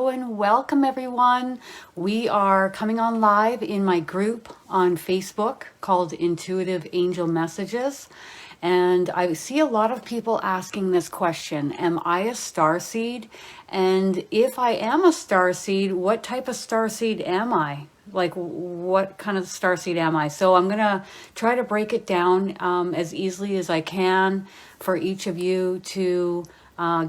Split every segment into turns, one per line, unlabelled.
and welcome everyone. We are coming on live in my group on Facebook called Intuitive Angel Messages. And I see a lot of people asking this question, am I a starseed? And if I am a starseed, what type of starseed am I? Like, what kind of starseed am I? So I'm going to try to break it down as easily as I can for each of you to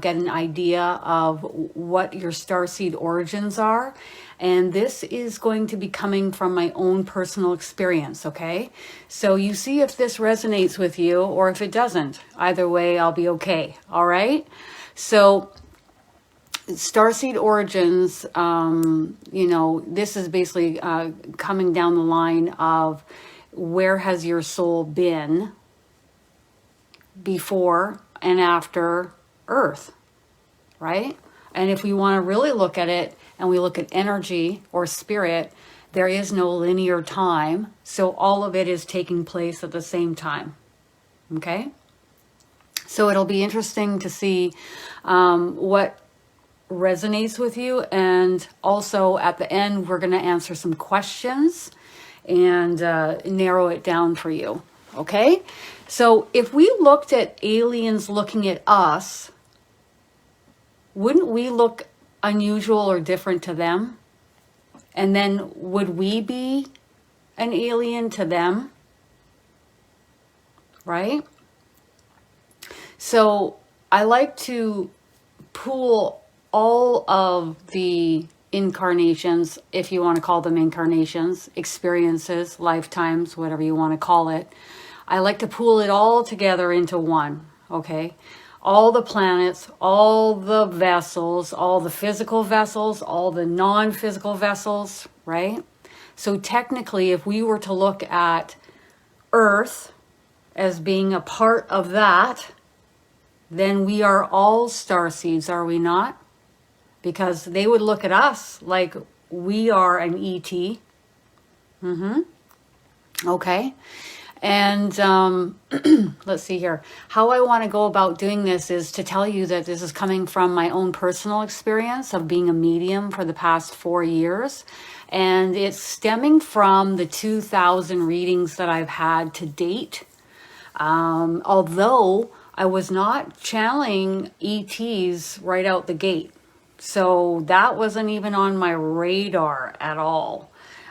get an idea of what your starseed origins are. And this is going to be coming from my own personal experience, okay? So you see if this resonates with you or if it doesn't. Either way, I'll be okay, all right? So starseed origins, you know, this is basically coming down the line of where has your soul been before and after Earth, right? And if we want to really look at it and we look at energy or spirit, there is no linear time. So all of it is taking place at the same time. Okay? So it'll be interesting to see what resonates with you. And also at the end, we're going to answer some questions and narrow it down for you. Okay? So if we looked at aliens looking at us, wouldn't we look unusual or different to them? And then would we be an alien to them? Right? So I like to pool all of the incarnations, if you want to call them incarnations, experiences, lifetimes, whatever you want to call it. I like to pool it all together into one, okay? All the planets, all the vessels, all the physical vessels, all the non-physical vessels, right? So technically, if we were to look at Earth as being a part of that, then we are all starseeds, are we not? Because they would look at us like we are an ET. Okay. And let's see here. How I want to go about doing this is to tell you that this is coming from my own personal experience of being a medium for the past 4 years. And it's stemming from the 2,000 readings that I've had to date. Although I was not channeling ETs right out the gate. So that wasn't even on my radar at all.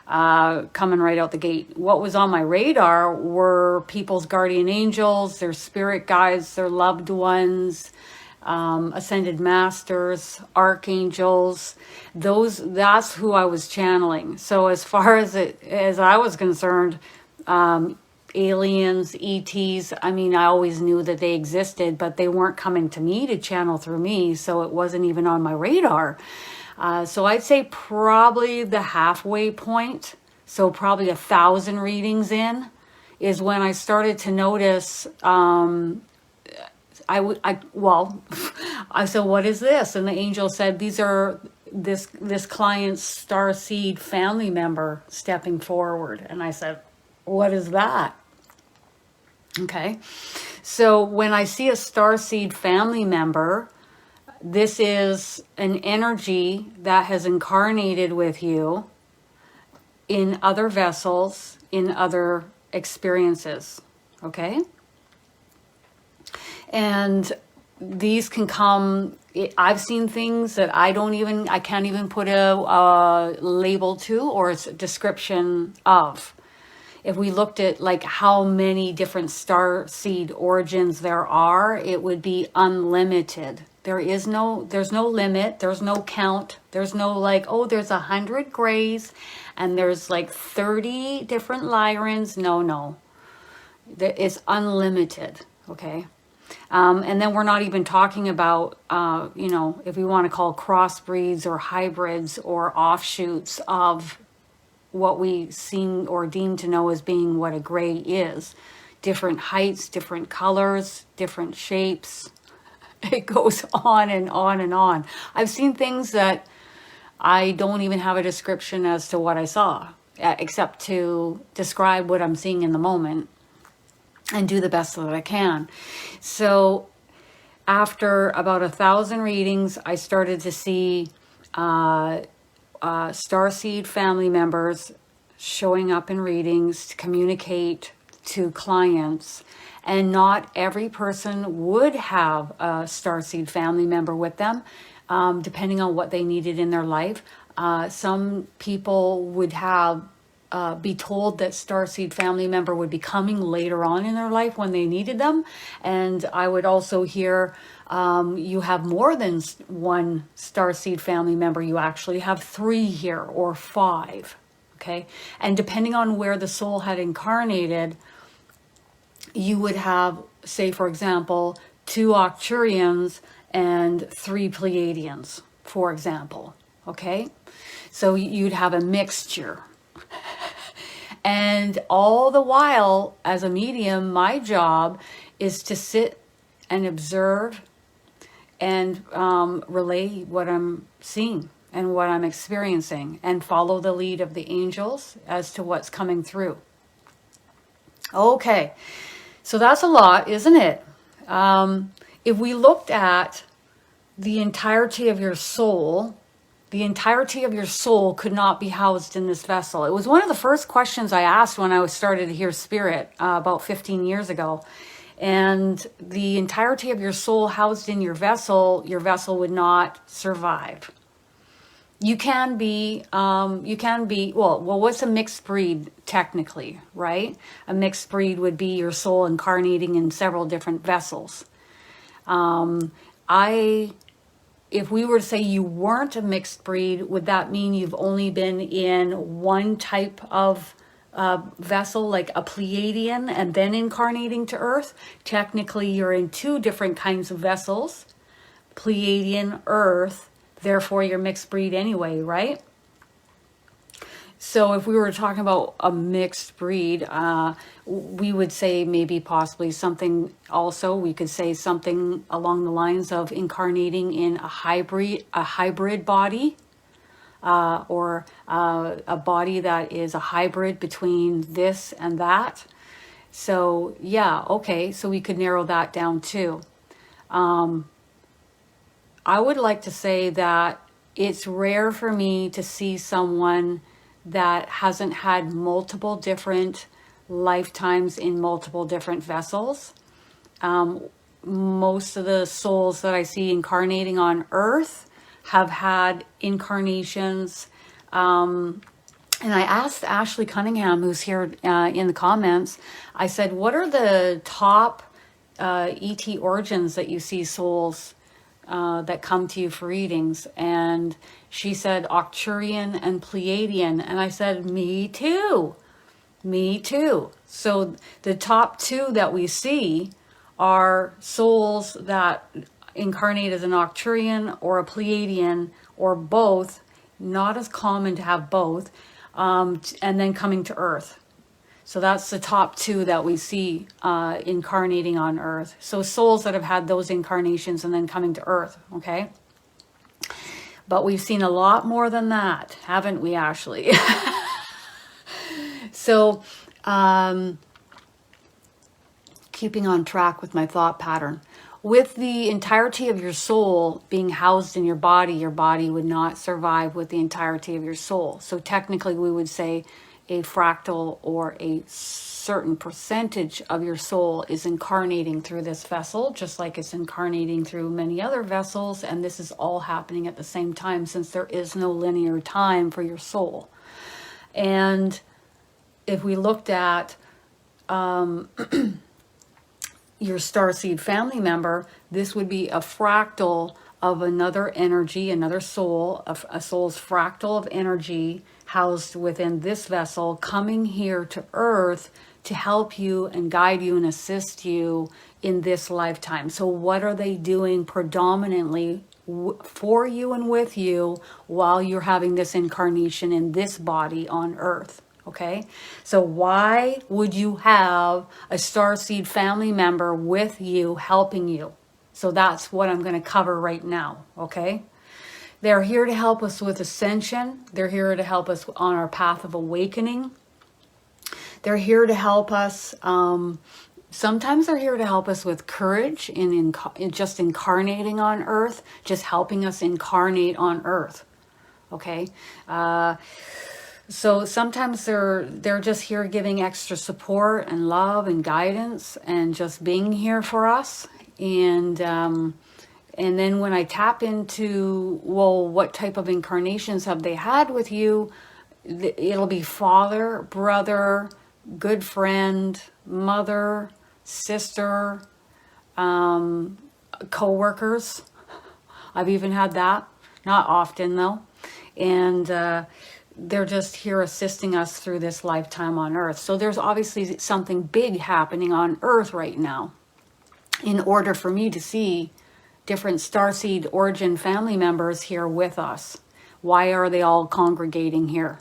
Coming right out the gate. What was on my radar were people's guardian angels, their spirit guides, their loved ones, ascended masters, archangels. That's who I was channeling. So as far as I was concerned, aliens, ETs, I mean, I always knew that they existed, but they weren't coming to me to channel through me, so it wasn't even on my radar. So I'd say probably the halfway point, so probably 1,000 readings in, is when I started to notice, I said, what is this? And the angel said, these are this client's starseed family member stepping forward. And I said, what is that? Okay. So when I see a starseed family member, this is an energy that has incarnated with you in other vessels, in other experiences, okay? And these can come, I've seen things that I can't even put a label to or a description of. If we looked at like how many different starseed origins there are, it would be unlimited. There's no limit. There's no count. There's no like, oh, there's 100 grays and there's like 30 different Lyrans. No. It's unlimited. Okay. And then we're not even talking about, you know, if we want to call crossbreeds or hybrids or offshoots of what we seem or deem to know as being what a gray is. Different heights, different colors, different shapes. It goes on and on and on. I've seen things that I don't even have a description as to what I saw, except to describe what I'm seeing in the moment and do the best that I can. So after about 1,000 readings, I started to see Starseed family members showing up in readings to communicate to clients. And not every person would have a Starseed family member with them, depending on what they needed in their life. Some people would have be told that Starseed family member would be coming later on in their life when they needed them. And I would also hear you have more than one Starseed family member. You actually have 3 here or 5. Okay. And depending on where the soul had incarnated, you would have, say, for example, 2 Arcturians and 3 Pleiadians, for example. Okay. So you'd have a mixture. And all the while, as a medium, my job is to sit and observe and relay what I'm seeing and what I'm experiencing and follow the lead of the angels as to what's coming through. Okay, so that's a lot, isn't it? If we looked at the entirety of your soul, the entirety of your soul could not be housed in this vessel. It was one of the first questions I asked when I started to hear spirit about 15 years ago. And the entirety of your soul housed in your vessel would not survive. You can be, well, what's a mixed breed technically, right? A mixed breed would be your soul incarnating in several different vessels. If we were to say you weren't a mixed breed, would that mean you've only been in one type of vessel, like a Pleiadian, and then incarnating to Earth? Technically, you're in 2 different kinds of vessels, Pleiadian, Earth, therefore you're mixed breed anyway, right? So if we were talking about a mixed breed, we would say maybe possibly something also, we could say something along the lines of incarnating in a hybrid body, or a body that is a hybrid between this and that. So yeah, okay, so we could narrow that down too. I would like to say that it's rare for me to see someone that hasn't had multiple different lifetimes in multiple different vessels. Most of the souls that I see incarnating on Earth have had incarnations. And I asked Ashley Cunningham, who's here in the comments, I said, what are the top ET origins that you see souls that come to you for readings? And she said Arcturian and Pleiadian. And I said, me too. Me too. So the top 2 that we see are souls that incarnate as an Arcturian or a Pleiadian or both. Not as common to have both. And then coming to Earth. So that's the top 2 that we see incarnating on Earth. So souls that have had those incarnations and then coming to Earth, okay? But we've seen a lot more than that, haven't we, Ashley? So, keeping on track with my thought pattern. With the entirety of your soul being housed in your body would not survive with the entirety of your soul. So technically we would say a fractal or a certain percentage of your soul is incarnating through this vessel, just like it's incarnating through many other vessels. And this is all happening at the same time, since there is no linear time for your soul. And if we looked at your starseed family member, this would be a fractal of another energy, another soul, a soul's fractal of energy housed within this vessel, coming here to Earth to help you and guide you and assist you in this lifetime. So what are they doing predominantly for you and with you while you're having this incarnation in this body on Earth? Okay, so why would you have a starseed family member with you helping you? So that's what I'm going to cover right now, okay? They're here to help us with ascension. They're here to help us on our path of awakening. They're here to help us. Sometimes they're here to help us with courage in just incarnating on Earth, just helping us incarnate on Earth, Okay. So sometimes they're just here giving extra support and love and guidance and just being here for us. And then when I tap into, well, what type of incarnations have they had with you? It'll be father, brother, good friend, mother, sister, co-workers. I've even had that. Not often though. And they're just here assisting us through this lifetime on Earth. So there's obviously something big happening on Earth right now. In order for me to see different starseed origin family members here with us. Why are they all congregating here?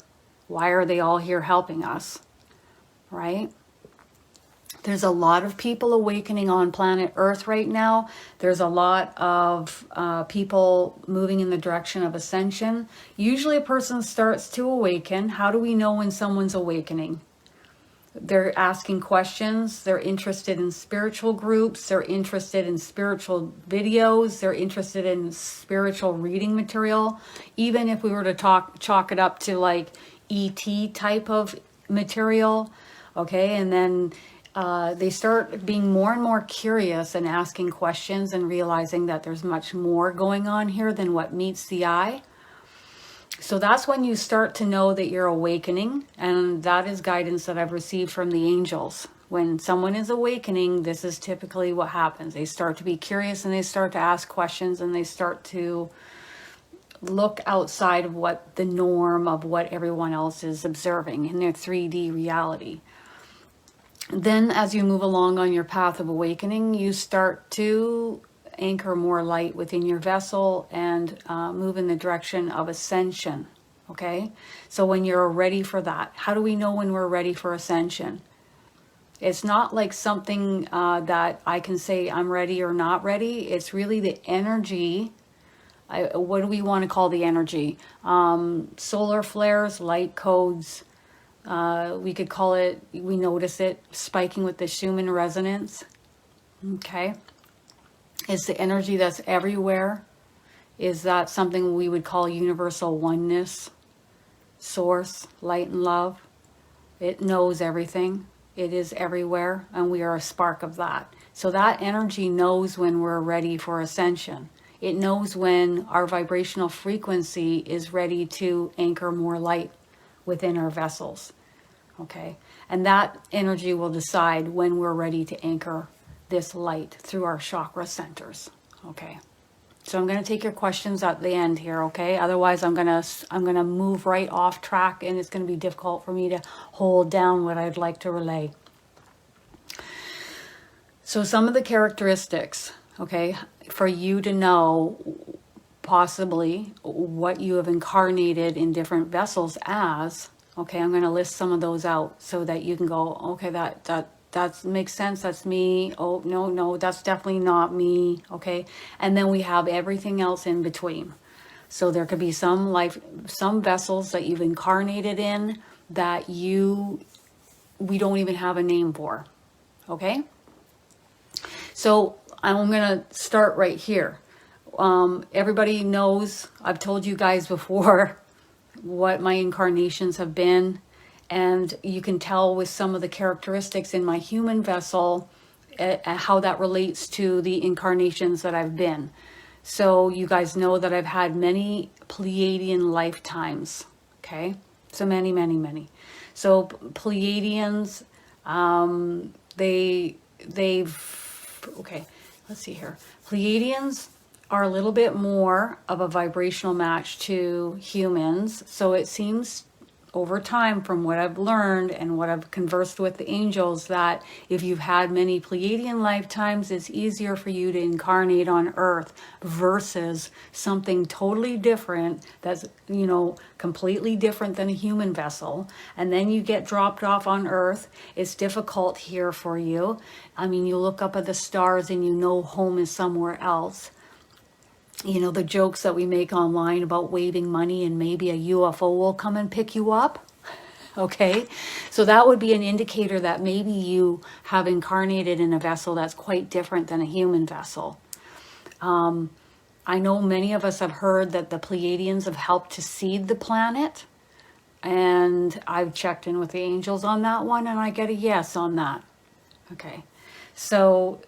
Why are they all here helping us? Right? There's a lot of people awakening on planet Earth right now. There's a lot of people moving in the direction of ascension. Usually a person starts to awaken. How do we know when someone's awakening? They're asking questions. They're interested in spiritual groups. They're interested in spiritual videos. They're interested in spiritual reading material. Even if we were to chalk it up to like ET type of material, okay? And then they start being more and more curious and asking questions and realizing that there's much more going on here than what meets the eye. So that's when you start to know that you're awakening, and that is guidance that I've received from the angels. When someone is awakening, this is typically what happens. They start to be curious and they start to ask questions and they start to look outside of what the norm of what everyone else is observing in their 3D reality. Then as you move along on your path of awakening, you start to anchor more light within your vessel and move in the direction of ascension. Okay, so when you're ready for that, how do we know when we're ready for ascension? It's not like something that I can say I'm ready or not ready. It's really the energy. What do we want to call the energy? Solar flares, light codes. We could call it, we notice it spiking with the Schumann resonance. Okay. It's the energy that's everywhere. Is that something we would call universal oneness, source, light and love? It knows everything. It is everywhere, and we are a spark of that. So that energy knows when we're ready for ascension. It knows when our vibrational frequency is ready to anchor more light within our vessels. Okay, and that energy will decide when we're ready to anchor this light through our chakra centers. Okay, so I'm going to take your questions at the end here. Okay, otherwise I'm gonna move right off track, and it's going to be difficult for me to hold down what I'd like to relay. So some of the characteristics, okay, for you to know possibly what you have incarnated in different vessels as. Okay, I'm going to list some of those out so that you can go, okay, that makes sense. That's me. Oh, no, that's definitely not me. Okay. And then we have everything else in between. So there could be some vessels that you've incarnated in that we don't even have a name for. Okay. So I'm going to start right here. Everybody knows, I've told you guys before what my incarnations have been. And you can tell with some of the characteristics in my human vessel how that relates to the incarnations that I've been. So you guys know that I've had many Pleiadian lifetimes. Okay, so many. So Pleiadians, okay, let's see here. Pleiadians are a little bit more of a vibrational match to humans. So it seems over time, from what I've learned and what I've conversed with the angels, that if you've had many Pleiadian lifetimes, it's easier for you to incarnate on Earth versus something totally different that's, completely different than a human vessel. And then you get dropped off on Earth. It's difficult here for you. I mean, you look up at the stars and home is somewhere else. The jokes that we make online about waving money and maybe a UFO will come and pick you up. Okay, so that would be an indicator that maybe you have incarnated in a vessel that's quite different than a human vessel. I know many of us have heard that the Pleiadians have helped to seed the planet. And I've checked in with the angels on that one, and I get a yes on that. Okay. So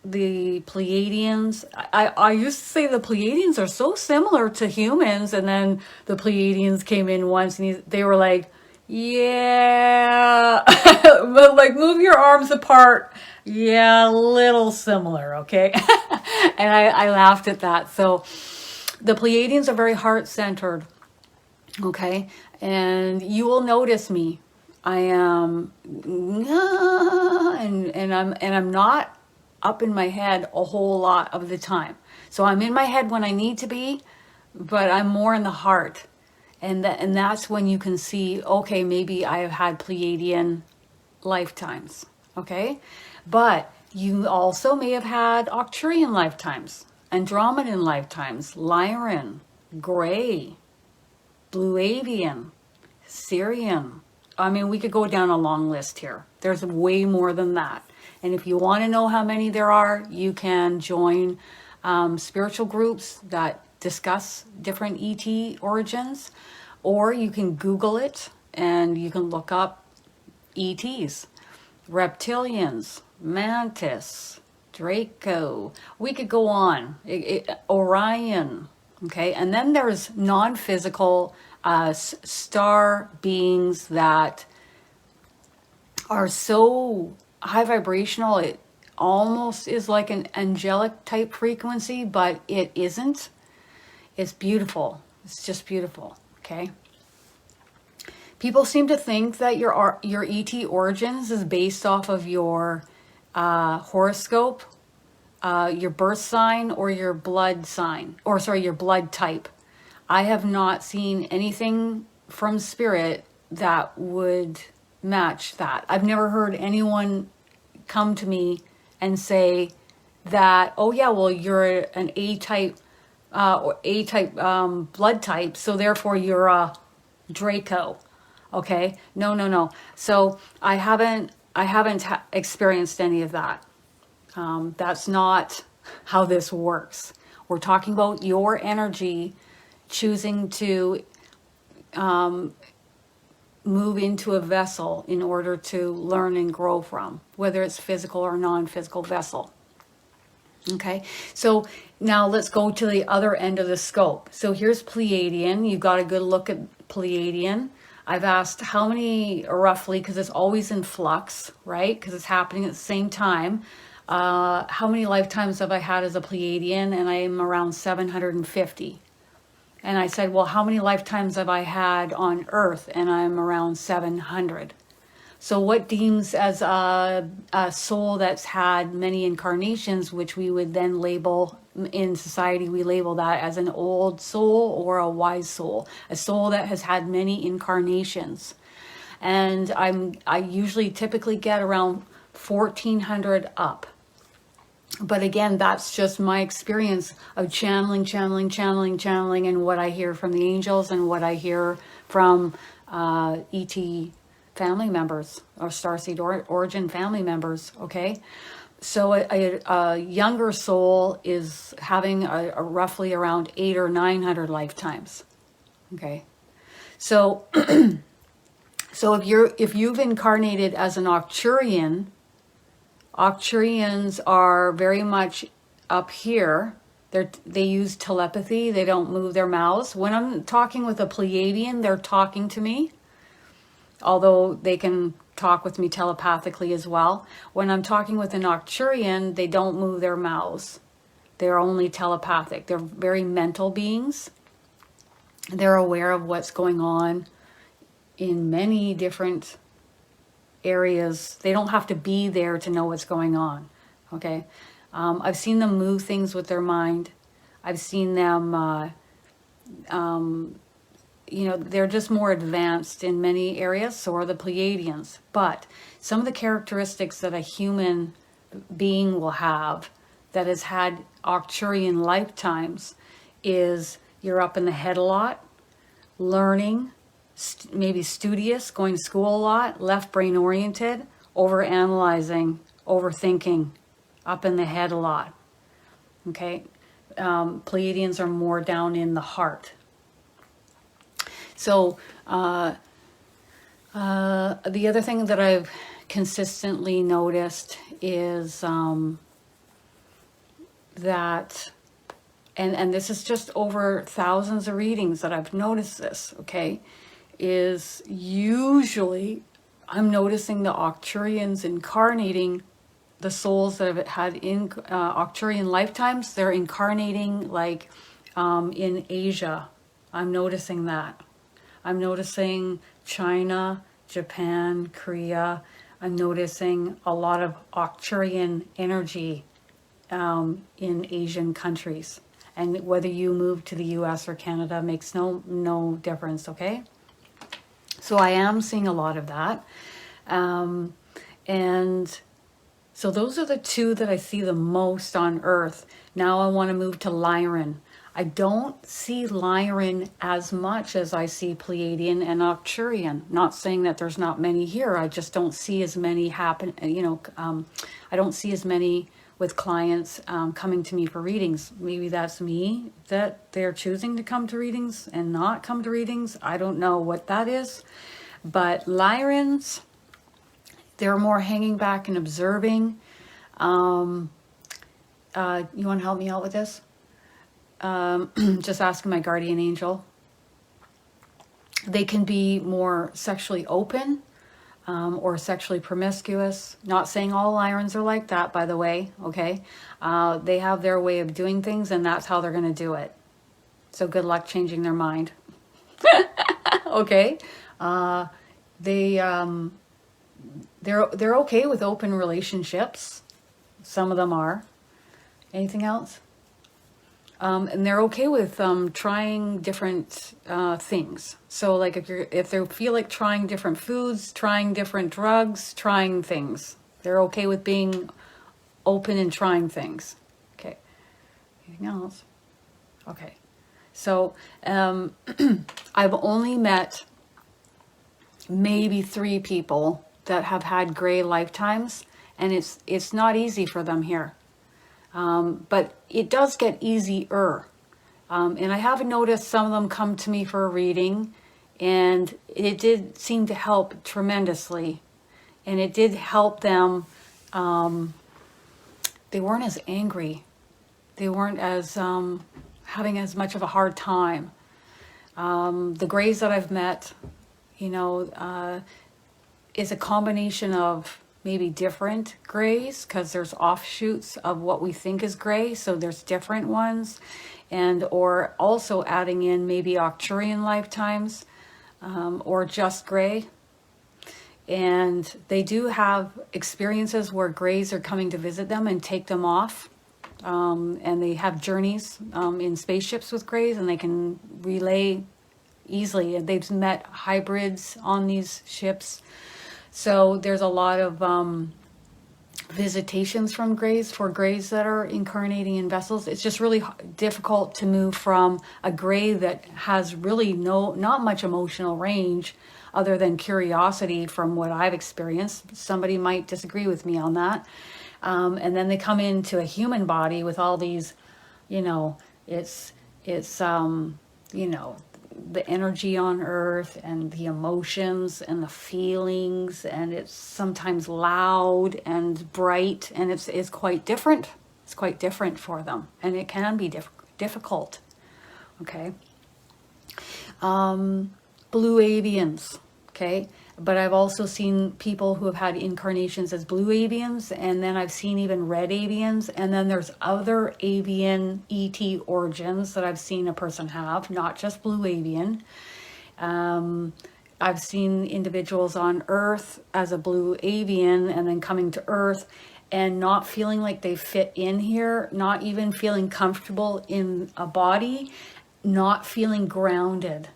the Pleiadians, I used to say the Pleiadians are so similar to humans, and then the Pleiadians came in once and they were like, yeah, but like move your arms apart. Yeah, a little similar, okay? And I laughed at that. So the Pleiadians are very heart-centered, okay? And you will notice me. I am, and I'm not up in my head a whole lot of the time. So I'm in my head when I need to be, but I'm more in the heart. And that's when you can see, okay, maybe I have had Pleiadian lifetimes, okay? But you also may have had Arcturian lifetimes, Andromedan lifetimes, Lyran, Gray, Blue Avian, Syrian. I mean, we could go down a long list here. There's way more than that. And if you want to know how many there are, you can join spiritual groups that discuss different ET origins, or you can Google it and you can look up ETs, reptilians, mantis, Draco. We could go on. Orion. Okay, and then there's non-physical star beings that are so high vibrational, it almost is like an angelic type frequency, but it isn't. It's beautiful. It's just beautiful, okay? People seem to think that your ET origins is based off of your horoscope, your birth sign, or your blood sign, or sorry, your blood type. I have not seen anything from spirit that would match that. I've never heard anyone come to me and say that, oh yeah, well, you're an A-type or A-type blood type, so therefore you're a Draco. Okay, no. So I haven't experienced any of that. That's not how this works. We're talking about your energy choosing to move into a vessel in order to learn and grow from, whether it's physical or non-physical vessel. Okay, so now let's go to the other end of the scope. So here's Pleiadian. You've got a good look at Pleiadian. I've asked how many roughly, because it's always in flux, right? Because it's happening at the same time. How many lifetimes have I had as a Pleiadian? And I am around 750. And I said, well, how many lifetimes have I had on Earth? And I'm around 700. So what deems as a soul that's had many incarnations, which we would then label in society, we label that as an old soul or a wise soul, a soul that has had many incarnations. And I usually typically get around 1400 up. But again, that's just my experience of channeling, and what I hear from the angels and what I hear from ET family members or Starseed origin family members, okay? So a younger soul is having a roughly around 800 or 900 lifetimes, okay? So, so if you've incarnated as an Arcturian, Arcturians are very much up here. They use telepathy. They don't move their mouths. When I'm talking with a Pleiadian, they're talking to me, although they can talk with me telepathically as well. When I'm talking with an Arcturian, they don't move their mouths. They're only telepathic. They're very mental beings. They're aware of what's going on in many different areas. They don't have to be there to know what's going on, okay? I've seen them move things with their mind. I've seen them, you know, they're just more advanced in many areas, so are the Pleiadians. But some of the characteristics that a human being will have that has had Arcturian lifetimes is you're up in the head a lot, learning, maybe studious, going to school a lot, left brain oriented, over-analyzing, overthinking, up in the head a lot. Okay, Pleiadians are more down in the heart. So the other thing that I've consistently noticed is that, and this is just over thousands of readings that I've noticed this, okay, is usually I'm noticing the Arcturians incarnating, the souls that have had in Arcturian lifetimes, they're incarnating like in Asia. I'm noticing that. I'm noticing China, Japan, Korea. I'm noticing a lot of Arcturian energy in Asian countries. And whether you move to the US or Canada makes no difference, okay? So I am seeing a lot of that. And so those are the two that I see the most on Earth. Now I want to move to Lyran. I don't see Lyran as much as I see Pleiadian and Arcturian. Not saying that there's not many here. I just don't see as many happen. I don't see as many with clients coming to me for readings. Maybe that's me, that they're choosing to come to readings and not come to readings. I don't know what that is. But Lyrans, they're more hanging back and observing. You want to help me out with this? Just asking my guardian angel. They can be more sexually open or sexually promiscuous. Not saying all Lyrans are like that, by the way, okay? They have their way of doing things, and that's how they're going to do it. So good luck changing their mind. Okay? They're okay with open relationships. Some of them are. Anything else? And they're okay with trying different things. So like if they feel like trying different foods, trying different drugs, trying things, they're okay with being open and trying things. Okay. Anything else? Okay. So I've only met maybe 3 people that have had gray lifetimes, and it's not easy for them here. But it does get easier. And I have noticed some of them come to me for a reading, and it did seem to help tremendously. And it did help them. They weren't as angry. They weren't as having as much of a hard time. The grays that I've met, is a combination of maybe different grays, because there's offshoots of what we think is gray, so there's different ones, and or also adding in maybe Arcturian lifetimes, or just gray. And they do have experiences where grays are coming to visit them and take them off, and they have journeys in spaceships with grays, and they can relay easily. They've met hybrids on these ships. So there's a lot of visitations from grays for grays that are incarnating in vessels. It's just really difficult to move from a gray that has really not much emotional range other than curiosity from what I've experienced. Somebody might disagree with me on that. And then they come into a human body with all these, it's the energy on Earth and the emotions and the feelings, and it's sometimes loud and bright, and it's quite different. It's quite different for them, and it can be difficult. Okay. Blue avians. Okay. But I've also seen people who have had incarnations as blue avians, and then I've seen even red avians, and then there's other avian ET origins that I've seen a person have, not just blue avian. I've seen individuals on Earth as a blue avian and then coming to Earth and not feeling like they fit in here, not even feeling comfortable in a body, not feeling grounded.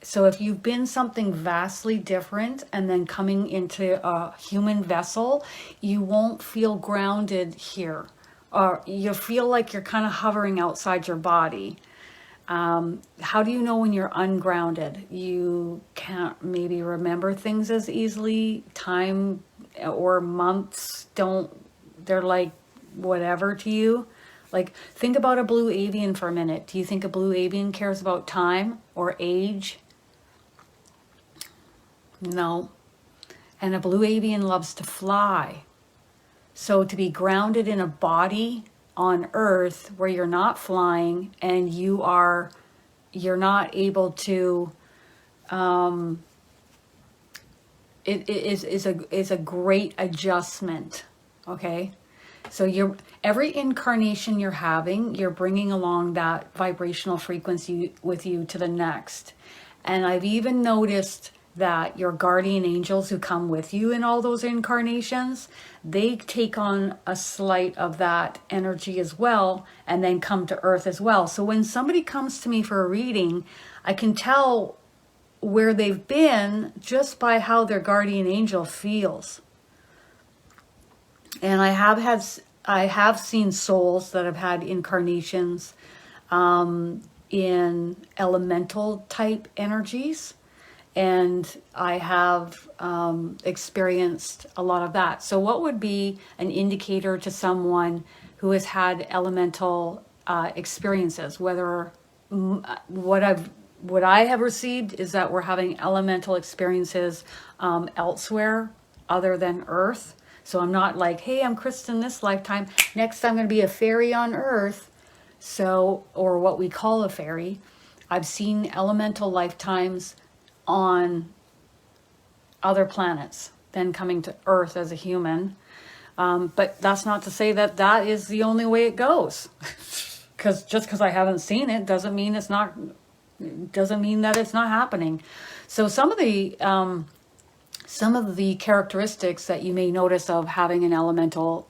So if you've been something vastly different and then coming into a human vessel, you won't feel grounded here. Or you feel like you're kind of hovering outside your body. How do you know when you're ungrounded? You can't maybe remember things as easily. Time or months they're like whatever to you. Like, think about a blue avian for a minute. Do you think a blue avian cares about time or age? No. And a blue avian loves to fly. So to be grounded in a body on Earth where you're not flying and you're not able to, it is a great adjustment. Okay. So every incarnation you're having, you're bringing along that vibrational frequency with you to the next. And I've even noticed that your guardian angels who come with you in all those incarnations, they take on a slight of that energy as well, and then come to Earth as well. So when somebody comes to me for a reading, I can tell where they've been just by how their guardian angel feels. And I have seen souls that have had incarnations in elemental type energies. And I have experienced a lot of that. So what would be an indicator to someone who has had elemental experiences? What I have received is that we're having elemental experiences elsewhere other than Earth. So I'm not like, hey, I'm Kristen this lifetime. Next, I'm going to be a fairy on Earth. So, or what we call a fairy. I've seen elemental lifetimes on other planets than coming to Earth as a human. But that's not to say that that is the only way it goes. Because just because I haven't seen it doesn't mean that it's not happening. So some of the characteristics that you may notice of having an elemental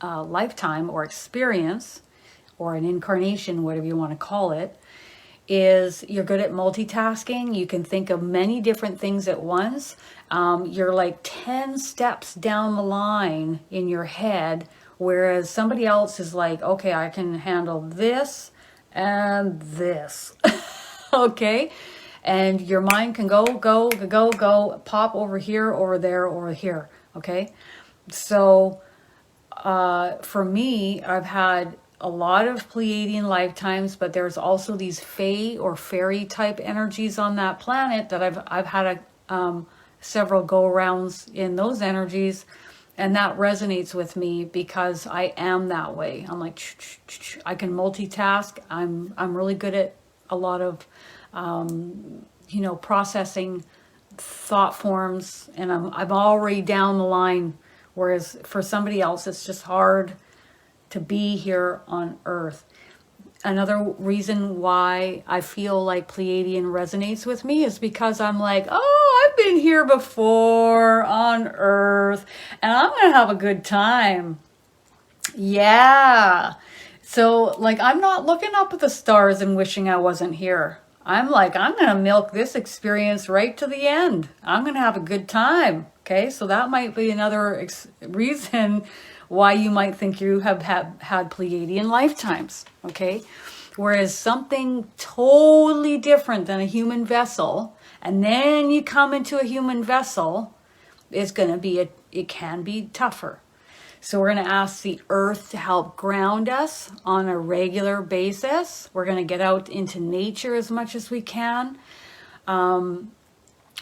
lifetime or experience, or an incarnation, whatever you want to call it, is you're good at multitasking. You can think of many different things at once. You're like 10 steps down the line in your head, whereas somebody else is like, okay, I can handle this and this. Okay? And your mind can go, pop over here, over there, over here. Okay? So for me, I've had a lot of Pleiadian lifetimes, but there's also these fae or fairy type energies on that planet that I've had several go rounds in those energies, and that resonates with me because I am that way. I'm like, I can multitask. I'm really good at a lot of processing thought forms, and I'm already down the line. Whereas for somebody else, it's just hard to be here on Earth. Another reason why I feel like Pleiadian resonates with me is because I'm like, oh, I've been here before on Earth, and I'm gonna have a good time. Yeah. So like, I'm not looking up at the stars and wishing I wasn't here. I'm like, I'm gonna milk this experience right to the end. I'm gonna have a good time. Okay, so that might be another reason why you might think you have had Pleiadian lifetimes, okay? Whereas something totally different than a human vessel, and then you come into a human vessel, is going to be, it can be tougher. So we're going to ask the Earth to help ground us on a regular basis. We're going to get out into nature as much as we can.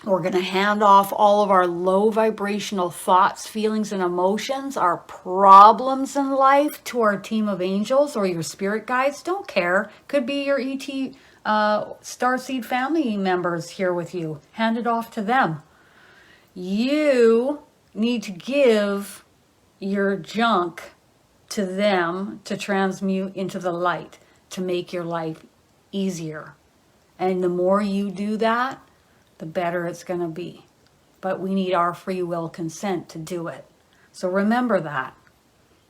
We're going to hand off all of our low vibrational thoughts, feelings, and emotions, our problems in life, to our team of angels or your spirit guides. Don't care. Could be your ET Starseed family members here with you. Hand it off to them. You need to give your junk to them to transmute into the light, to make your life easier. And the more you do that, the better it's going to be. But we need our free will consent to do it. So remember that.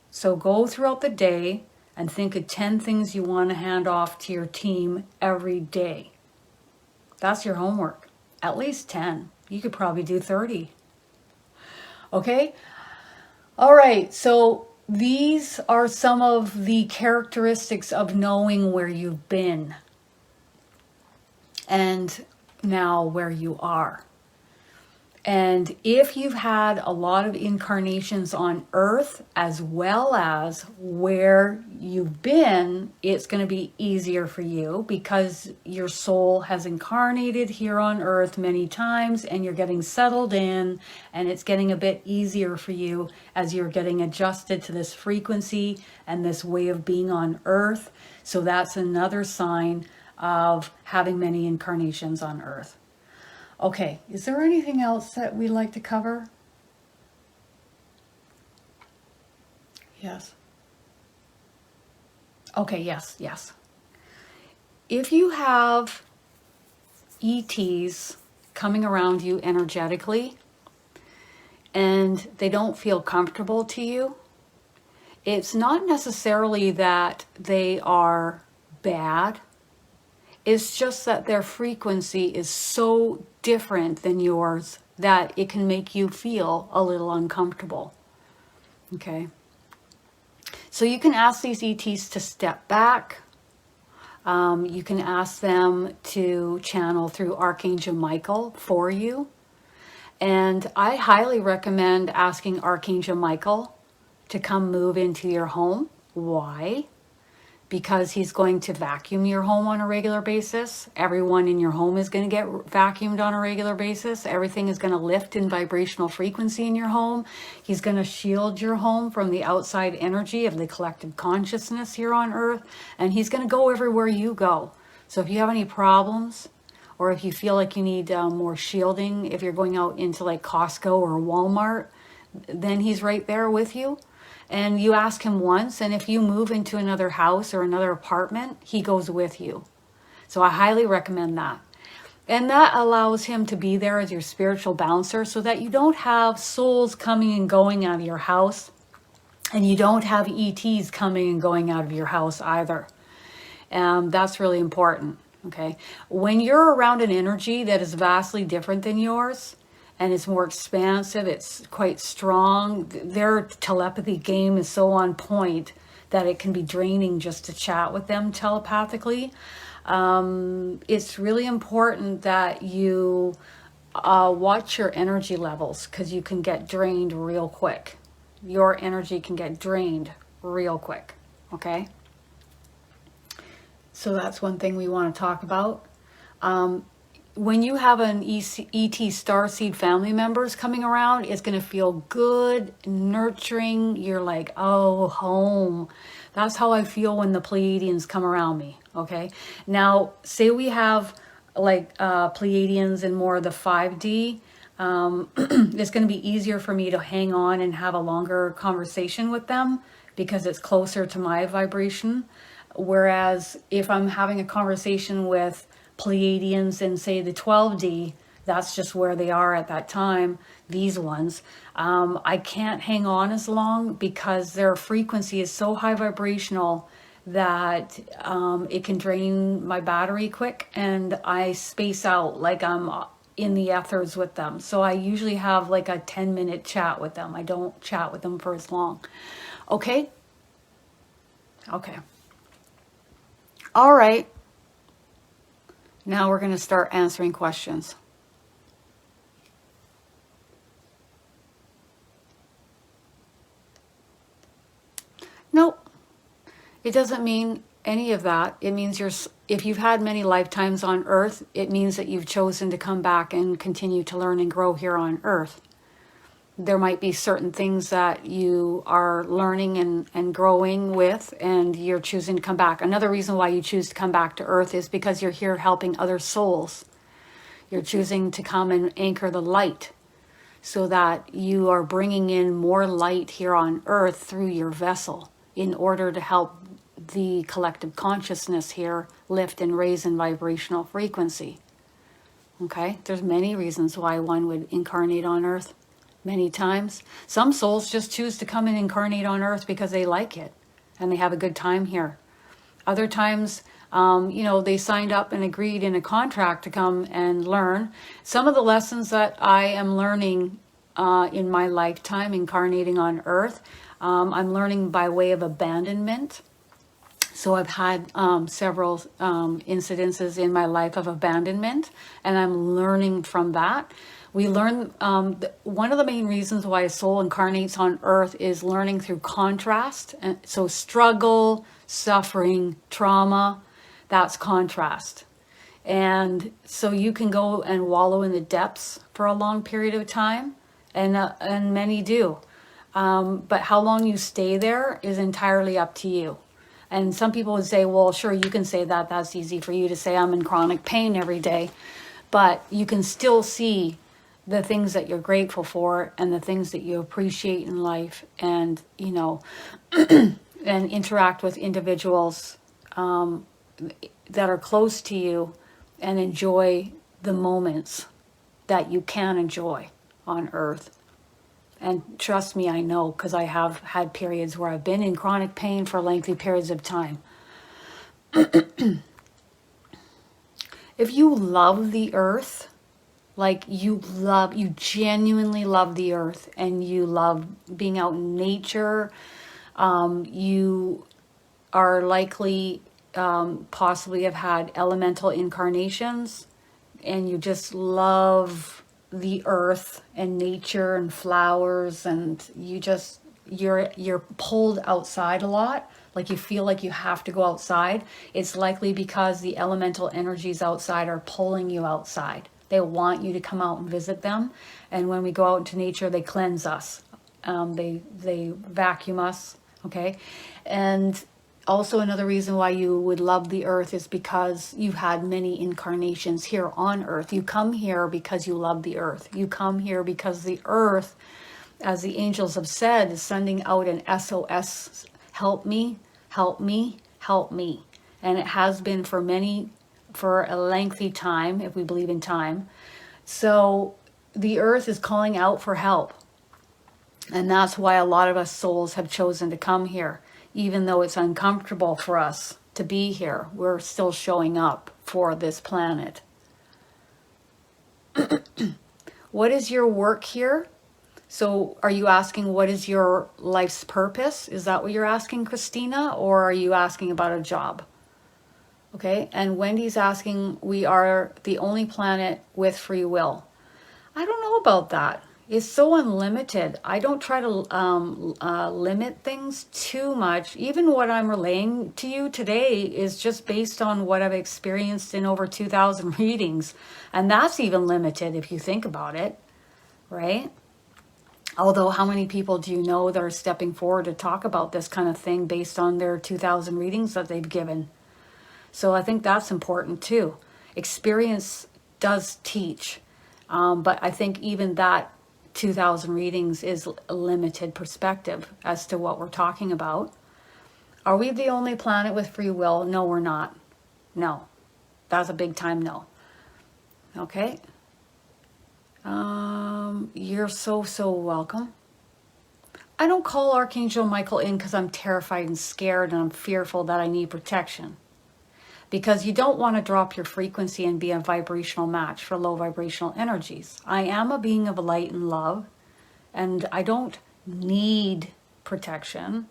So go throughout the day and think of 10 things you want to hand off to your team every day. That's your homework. At least 10. You could probably do 30. Okay? All right. So these are some of the characteristics of knowing where you've been and now where you are. And if you've had a lot of incarnations on Earth, as well as where you've been, it's going to be easier for you because your soul has incarnated here on Earth many times and you're getting settled in, and it's getting a bit easier for you as you're getting adjusted to this frequency and this way of being on Earth. So that's another sign of having many incarnations on Earth. Okay, is there anything else that we'd like to cover? Yes. Okay, yes. If you have ETs coming around you energetically and they don't feel comfortable to you, it's not necessarily that they are bad. It's just that their frequency is so different than yours that it can make you feel a little uncomfortable. Okay. So you can ask these ETs to step back. You can ask them to channel through Archangel Michael for you. And I highly recommend asking Archangel Michael to come move into your home. Why? Because he's going to vacuum your home on a regular basis. Everyone in your home is going to get vacuumed on a regular basis. Everything is going to lift in vibrational frequency in your home. He's going to shield your home from the outside energy of the collective consciousness here on Earth. And he's going to go everywhere you go. So if you have any problems, or if you feel like you need more shielding, if you're going out into like Costco or Walmart, then he's right there with you. And you ask him once, and if you move into another house or another apartment, he goes with you. So I highly recommend that. And that allows him to be there as your spiritual bouncer so that you don't have souls coming and going out of your house, and you don't have ETs coming and going out of your house either. That's really important, okay? When you're around an energy that is vastly different than yours, and it's more expansive, it's quite strong, their telepathy game is so on point that it can be draining just to chat with them telepathically. It's really important that you watch your energy levels, because you can get drained real quick. Your energy can get drained real quick, okay? So that's one thing we want to talk about. When you have an ET Starseed family members coming around, it's going to feel good, nurturing. You're like, oh, home. That's how I feel when the Pleiadians come around me, okay? Now, say we have like Pleiadians in more of the 5D. It's going to be easier for me to hang on and have a longer conversation with them because it's closer to my vibration. Whereas if I'm having a conversation with Pleiadians in, say, the 12D, that's just where they are at that time, these ones, I can't hang on as long because their frequency is so high vibrational that it can drain my battery quick, and I space out like I'm in the ethers with them. So I usually have like a 10-minute chat with them. I don't chat with them for as long. Okay? Okay. All right. Now we're going to start answering questions. Nope. It doesn't mean any of that. It means if you've had many lifetimes on Earth, it means that you've chosen to come back and continue to learn and grow here on Earth. There might be certain things that you are learning and growing with, and you're choosing to come back. Another reason why you choose to come back to Earth is because you're here helping other souls. You're choosing to come and anchor the light so that you are bringing in more light here on Earth through your vessel in order to help the collective consciousness here lift and raise in vibrational frequency. Okay? There's many reasons why one would incarnate on Earth. Many times. Some souls just choose to come and incarnate on Earth because they like it and they have a good time here. Other times, they signed up and agreed in a contract to come and learn. Some of the lessons that I am learning in my lifetime incarnating on Earth, I'm learning by way of abandonment. So I've had several incidences in my life of abandonment, and I'm learning from that. We learn, one of the main reasons why a soul incarnates on earth is learning through contrast. And so struggle, suffering, trauma, that's contrast. And so you can go and wallow in the depths for a long period of time, and many do. But how long you stay there is entirely up to you. And some people would say, well, sure, you can say that. That's easy for you to say. I'm in chronic pain every day. But you can still see the things that you're grateful for and the things that you appreciate in life, and, you know, and interact with individuals that are close to you, and enjoy the moments that you can enjoy on earth. And trust me, I know, because I have had periods where I've been in chronic pain for lengthy periods of time. If you love the earth, like you genuinely love the earth, and you love being out in nature, you are likely possibly have had elemental incarnations, and you just love the earth and nature and flowers, and you're pulled outside a lot, like you feel like you have to go outside. It's likely because the elemental energies outside are pulling you outside. They want you to come out and visit them. And when we go out into nature, they cleanse us. They vacuum us, okay? And also another reason why you would love the earth is because you've had many incarnations here on earth. You come here because you love the earth. You come here because the earth, as the angels have said, is sending out an SOS, help me, help me, help me. And it has been for a lengthy time, if we believe in time. So the earth is calling out for help. And that's why a lot of us souls have chosen to come here. Even though it's uncomfortable for us to be here, we're still showing up for this planet. What is your work here? So are you asking what is your life's purpose? Is that what you're asking, Christina? Or are you asking about a job? Okay, and Wendy's asking, we are the only planet with free will. I don't know about that. It's so unlimited. I don't try to limit things too much. Even what I'm relaying to you today is just based on what I've experienced in over 2,000 readings. And that's even limited if you think about it, right? Although how many people do you know that are stepping forward to talk about this kind of thing based on their 2,000 readings that they've given? So I think that's important too. Experience does teach. But I think even that 2,000 readings is a limited perspective as to what we're talking about. Are we the only planet with free will? No, we're not. No. That's a big time no. Okay. You're so welcome. I don't call Archangel Michael in because I'm terrified and scared and I'm fearful that I need protection. Because you don't want to drop your frequency and be a vibrational match for low vibrational energies. I am a being of light and love, and I don't need protection.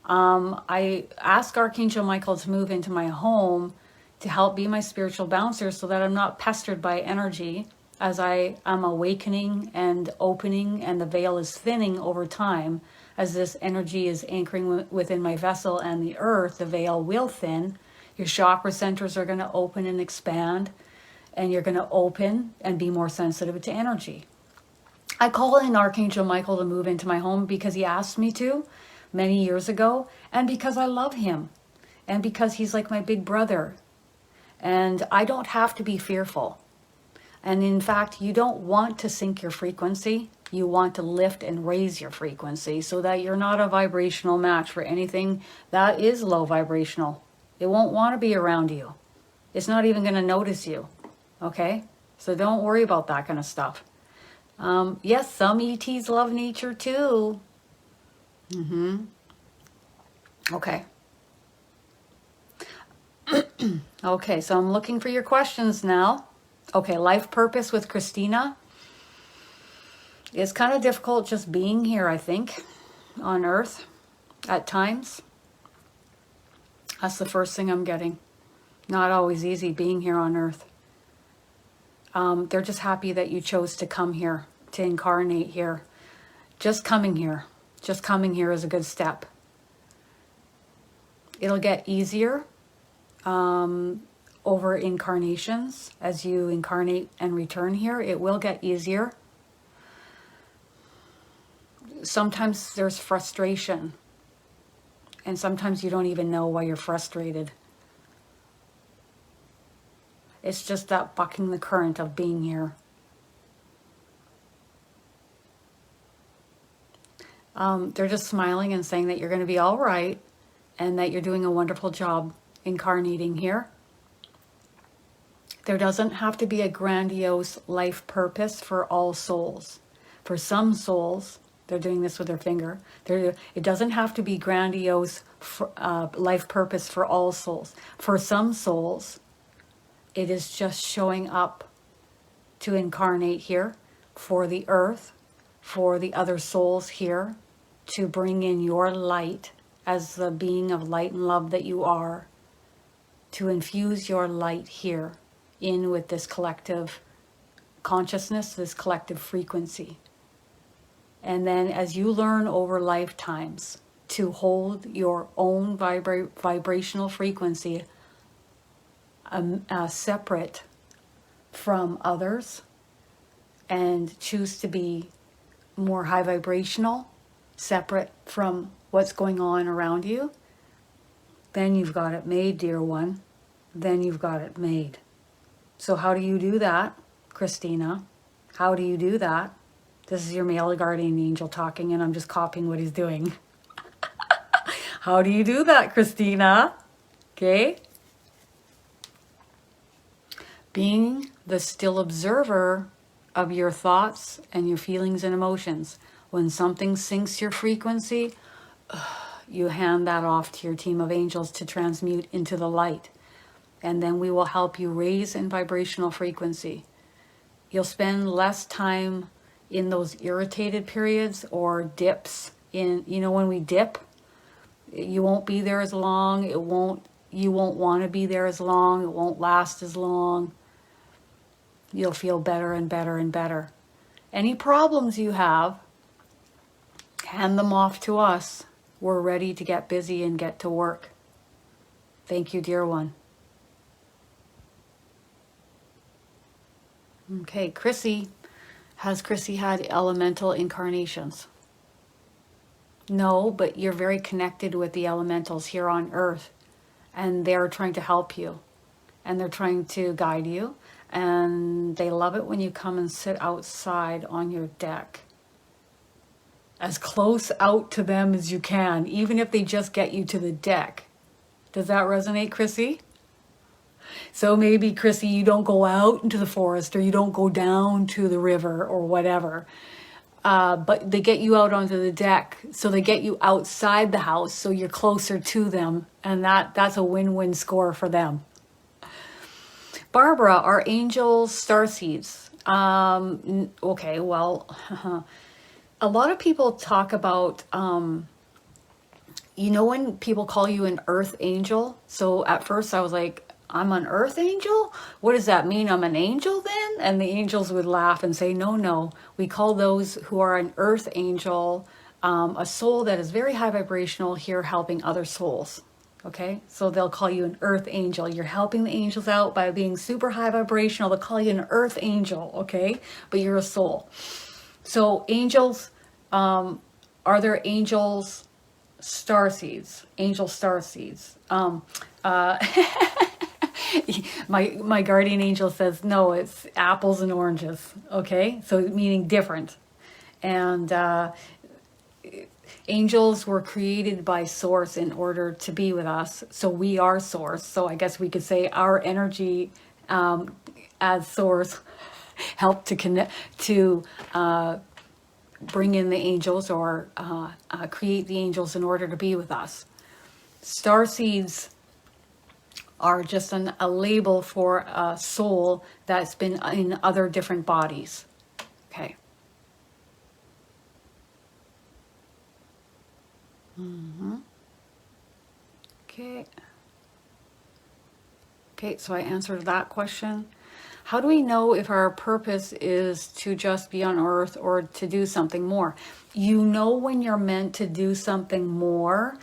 I ask Archangel Michael to move into my home to help be my spiritual bouncer so that I'm not pestered by energy as I am awakening and opening, and the veil is thinning over time. As this energy is anchoring within my vessel and the earth, the veil will thin. Your chakra centers are going to open and expand, and you're going to open and be more sensitive to energy. I call in Archangel Michael to move into my home because he asked me to many years ago, and because I love him, and because he's like my big brother. And I don't have to be fearful. And in fact, you don't want to sink your frequency. You want to lift and raise your frequency so that you're not a vibrational match for anything that is low vibrational. It won't want to be around you. It's not even going to notice you. Okay? So don't worry about that kind of stuff. Yes, some ETs love nature too. Okay. Okay, so I'm looking for your questions now. Okay, life purpose with Christina. It's kind of difficult just being here, I think, on Earth at times. That's the first thing I'm getting. Not always easy being here on Earth. They're just happy that you chose to come here, to incarnate here. Just coming here is a good step. It'll get easier over incarnations as you incarnate and return here. It will get easier. Sometimes there's frustration, and sometimes you don't even know why you're frustrated. It's just that bucking the current of being here. They're just smiling and saying that you're going to be all right and that you're doing a wonderful job incarnating here. There doesn't have to be a grandiose life purpose for all souls. For some souls, they're doing this with their finger. It doesn't have to be grandiose life purpose for all souls. For some souls, it is just showing up to incarnate here for the earth, for the other souls here, to bring in your light as the being of light and love that you are, to infuse your light here in with this collective consciousness, this collective frequency. And then as you learn over lifetimes to hold your own vibrational frequency separate from others and choose to be more high vibrational, separate from what's going on around you, then you've got it made, dear one. Then you've got it made. So how do you do that, Christina? How do you do that? This is your male guardian angel talking, and I'm just copying what he's doing. How do you do that, Christina? Okay? Being the still observer of your thoughts and your feelings and emotions. When something sinks your frequency, you hand that off to your team of angels to transmute into the light. And then we will help you raise in vibrational frequency. You'll spend less time in those irritated periods or dips in, when we dip, you won't be there as long. You won't want to be there as long. It won't last as long. You'll feel better and better and better. Any problems you have, hand them off to us. We're ready to get busy and get to work. Thank you, dear one. Okay, Chrissy. Has Chrissy had elemental incarnations? No, but you're very connected with the elementals here on Earth. And they're trying to help you. And they're trying to guide you. And they love it when you come and sit outside on your deck. As close out to them as you can, even if they just get you to the deck. Does that resonate, Chrissy? So maybe, Chrissy, you don't go out into the forest or you don't go down to the river or whatever. But they get you out onto the deck. So they get you outside the house so you're closer to them. And that's a win-win score for them. Barbara, are angels starseeds? Okay, well, a lot of people talk about, when people call you an earth angel. So at first I was like, I'm an earth angel? What does that mean? I'm an angel then? And the angels would laugh and say, no. We call those who are an earth angel a soul that is very high vibrational here helping other souls. Okay, so they'll call you an earth angel. You're helping the angels out by being super high vibrational. They'll call you an earth angel, okay? But you're a soul. So angels, are there angels starseeds? Angel starseeds. My guardian angel says, no, it's apples and oranges, okay? So meaning different. And angels were created by Source in order to be with us. So we are Source. So I guess we could say our energy as Source helped to connect, to bring in the angels or create the angels in order to be with us. Starseeds are just a label for a soul that's been in other different bodies. Okay. Okay. Okay, so I answered that question. How do we know if our purpose is to just be on earth or to do something more? You know when you're meant to do something more,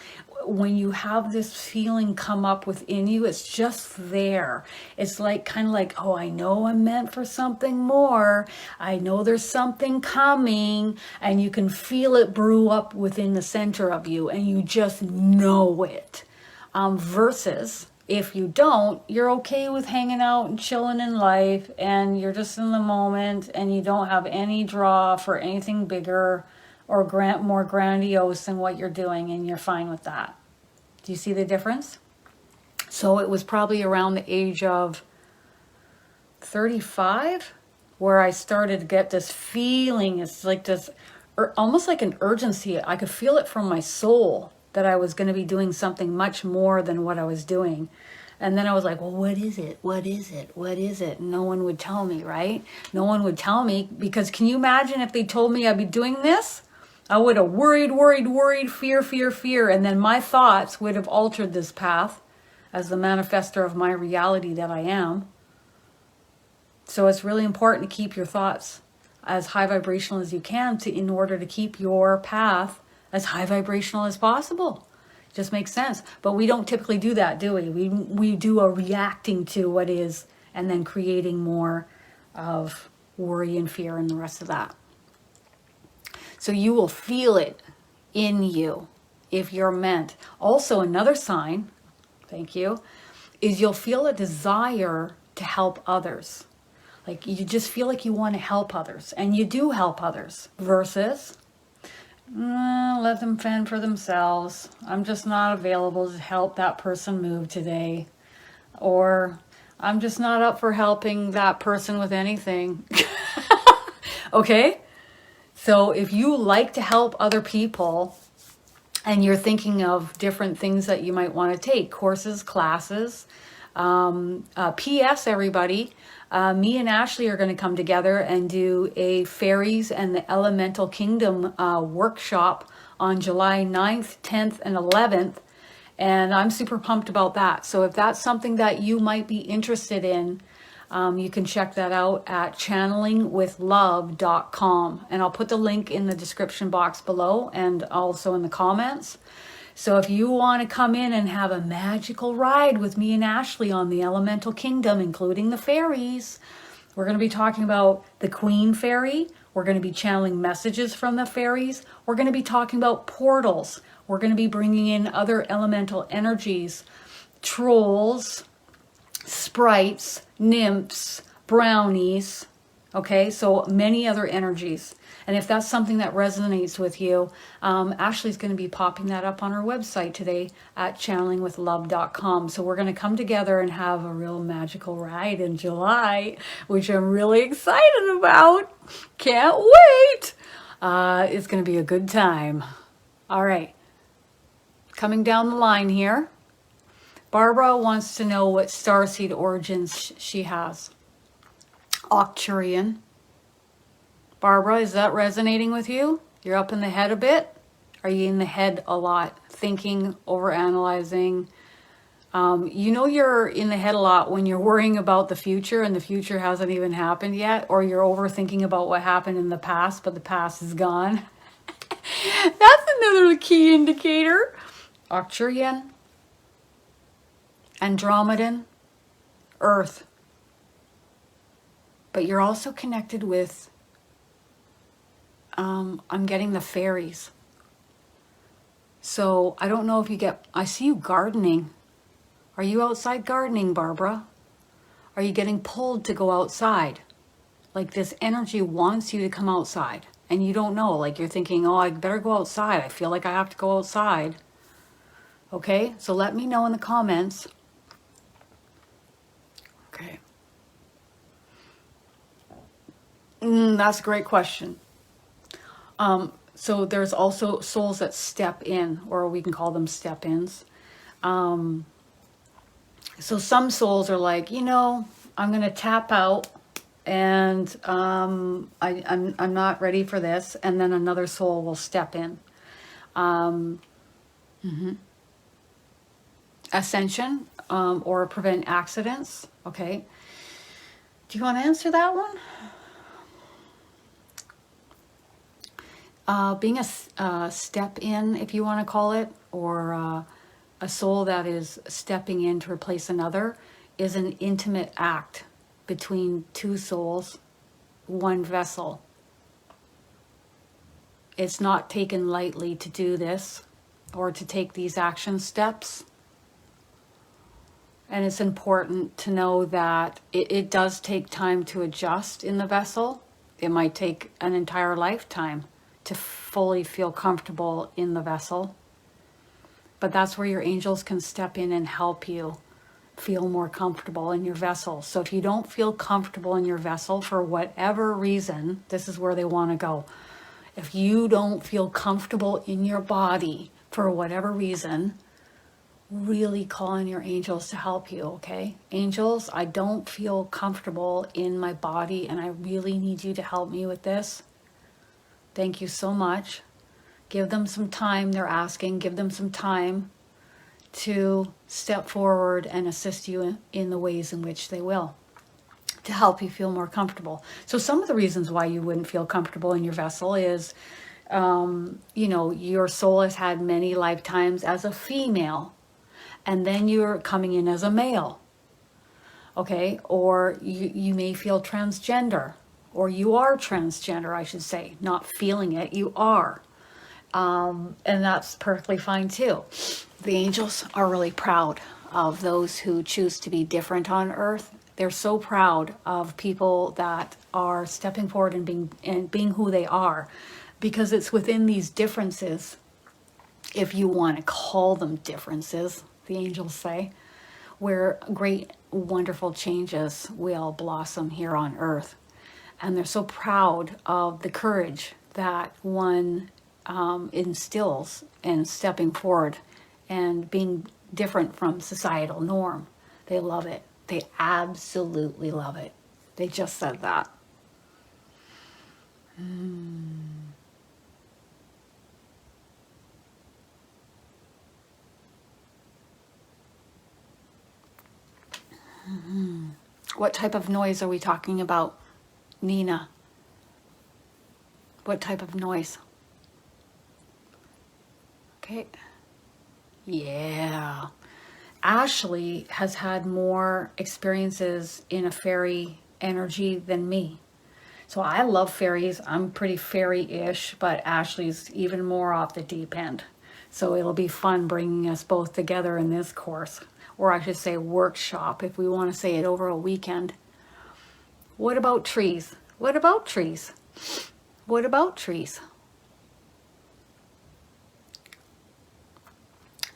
when you have this feeling come up within you, it's just there. It's like kind of like, oh, I know I'm meant for something more. I know there's something coming, and you can feel it brew up within the center of you, and you just know it. Versus if you don't, you're okay with hanging out and chilling in life, and you're just in the moment, and you don't have any draw for anything bigger or more grandiose than what you're doing, and you're fine with that. Do you see the difference? So it was probably around the age of 35 where I started to get this feeling. It's like this, almost like an urgency. I could feel it from my soul that I was going to be doing something much more than what I was doing. And then I was like, well, what is it? What is it? What is it? No one would tell me, right? No one would tell me, because can you imagine if they told me I'd be doing this? I would have worried, fear. And then my thoughts would have altered this path as the manifester of my reality that I am. So it's really important to keep your thoughts as high vibrational as you can in order to keep your path as high vibrational as possible. Just makes sense. But we don't typically do that, do we? We do a reacting to what is, and then creating more of worry and fear and the rest of that. So you will feel it in you if you're meant. Also, another sign, thank you, is you'll feel a desire to help others. Like you just feel like you want to help others, and you do help others, versus let them fend for themselves. I'm just not available to help that person move today. Or I'm just not up for helping that person with anything. Okay? So if you like to help other people and you're thinking of different things that you might want to take, courses, classes, P.S. everybody, me and Ashley are going to come together and do a Fairies and the Elemental Kingdom workshop on July 9th, 10th, and 11th. And I'm super pumped about that. So if that's something that you might be interested in, you can check that out at channelingwithlove.com. And I'll put the link in the description box below and also in the comments. So if you want to come in and have a magical ride with me and Ashley on the Elemental Kingdom, including the fairies, we're going to be talking about the Queen Fairy. We're going to be channeling messages from the fairies. We're going to be talking about portals. We're going to be bringing in other elemental energies, trolls, sprites, nymphs, brownies, okay? So many other energies. And if that's something that resonates with you, Ashley's going to be popping that up on her website today at channelingwithlove.com. So we're going to come together and have a real magical ride in July, which I'm really excited about. Can't wait. It's going to be a good time. All right. Coming down the line here, Barbara wants to know what starseed origins she has. Arcturian. Barbara, is that resonating with you? You're up in the head a bit? Are you in the head a lot? Thinking, overanalyzing? You know you're in the head a lot when you're worrying about the future and the future hasn't even happened yet, or you're overthinking about what happened in the past, but the past is gone. That's another key indicator. Arcturian, Andromedan, Earth. But you're also connected with, I'm getting the fairies. So I don't know if you get, I see you gardening. Are you outside gardening, Barbara? Are you getting pulled to go outside? Like this energy wants you to come outside and you don't know, like you're thinking, oh, I better go outside. I feel like I have to go outside. Okay, so let me know in the comments. Okay. That's a great question. So there's also souls that step in, or we can call them step-ins. So some souls are like, you know, I'm going to tap out and I'm not ready for this. And then another soul will step in. Ascension, or prevent accidents. Okay. Do you want to answer that one? Being a step in, if you want to call it, or a soul that is stepping in to replace another, is an intimate act between two souls, one vessel. It's not taken lightly to do this or to take these action steps. And it's important to know that it does take time to adjust in the vessel. It might take an entire lifetime to fully feel comfortable in the vessel. But that's where your angels can step in and help you feel more comfortable in your vessel. So if you don't feel comfortable in your vessel for whatever reason, this is where they want to go. If you don't feel comfortable in your body for whatever reason, really call on your angels to help you, okay? Angels, I don't feel comfortable in my body and I really need you to help me with this. Thank you so much. Give them some time, they're asking. Give them some time to step forward and assist you in the ways in which they will, to help you feel more comfortable. So some of the reasons why you wouldn't feel comfortable in your vessel is, you know, your soul has had many lifetimes as a female, and then you're coming in as a male, okay? Or you may feel transgender, or you are transgender, I should say, not feeling it, you are. And that's perfectly fine too. The angels are really proud of those who choose to be different on Earth. They're so proud of people that are stepping forward and being who they are, because it's within these differences, if you want to call them differences, the angels say, where great, wonderful changes will blossom here on Earth. And they're so proud of the courage that one instills in stepping forward and being different from societal norm. They love it. They absolutely love it. They just said that. What type of noise are we talking about, Nina? What type of noise? Okay. Yeah. Ashley has had more experiences in a fairy energy than me. So I love fairies. I'm pretty fairy-ish, but Ashley's even more off the deep end. So it'll be fun bringing us both together in this course, or I should say workshop, if we want to say it over a weekend. What about trees? What about trees? What about trees?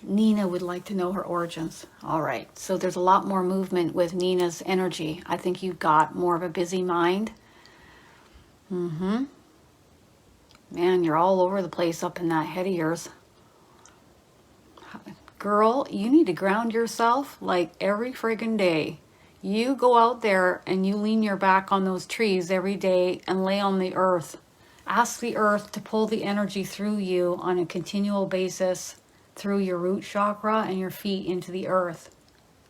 Nina would like to know her origins. All right, so there's a lot more movement with Nina's energy. I think you've got more of a busy mind. Man, you're all over the place up in that head of yours. Girl, you need to ground yourself like every friggin' day. You go out there and you lean your back on those trees every day and lay on the earth. Ask the earth to pull the energy through you on a continual basis, through your root chakra and your feet into the earth.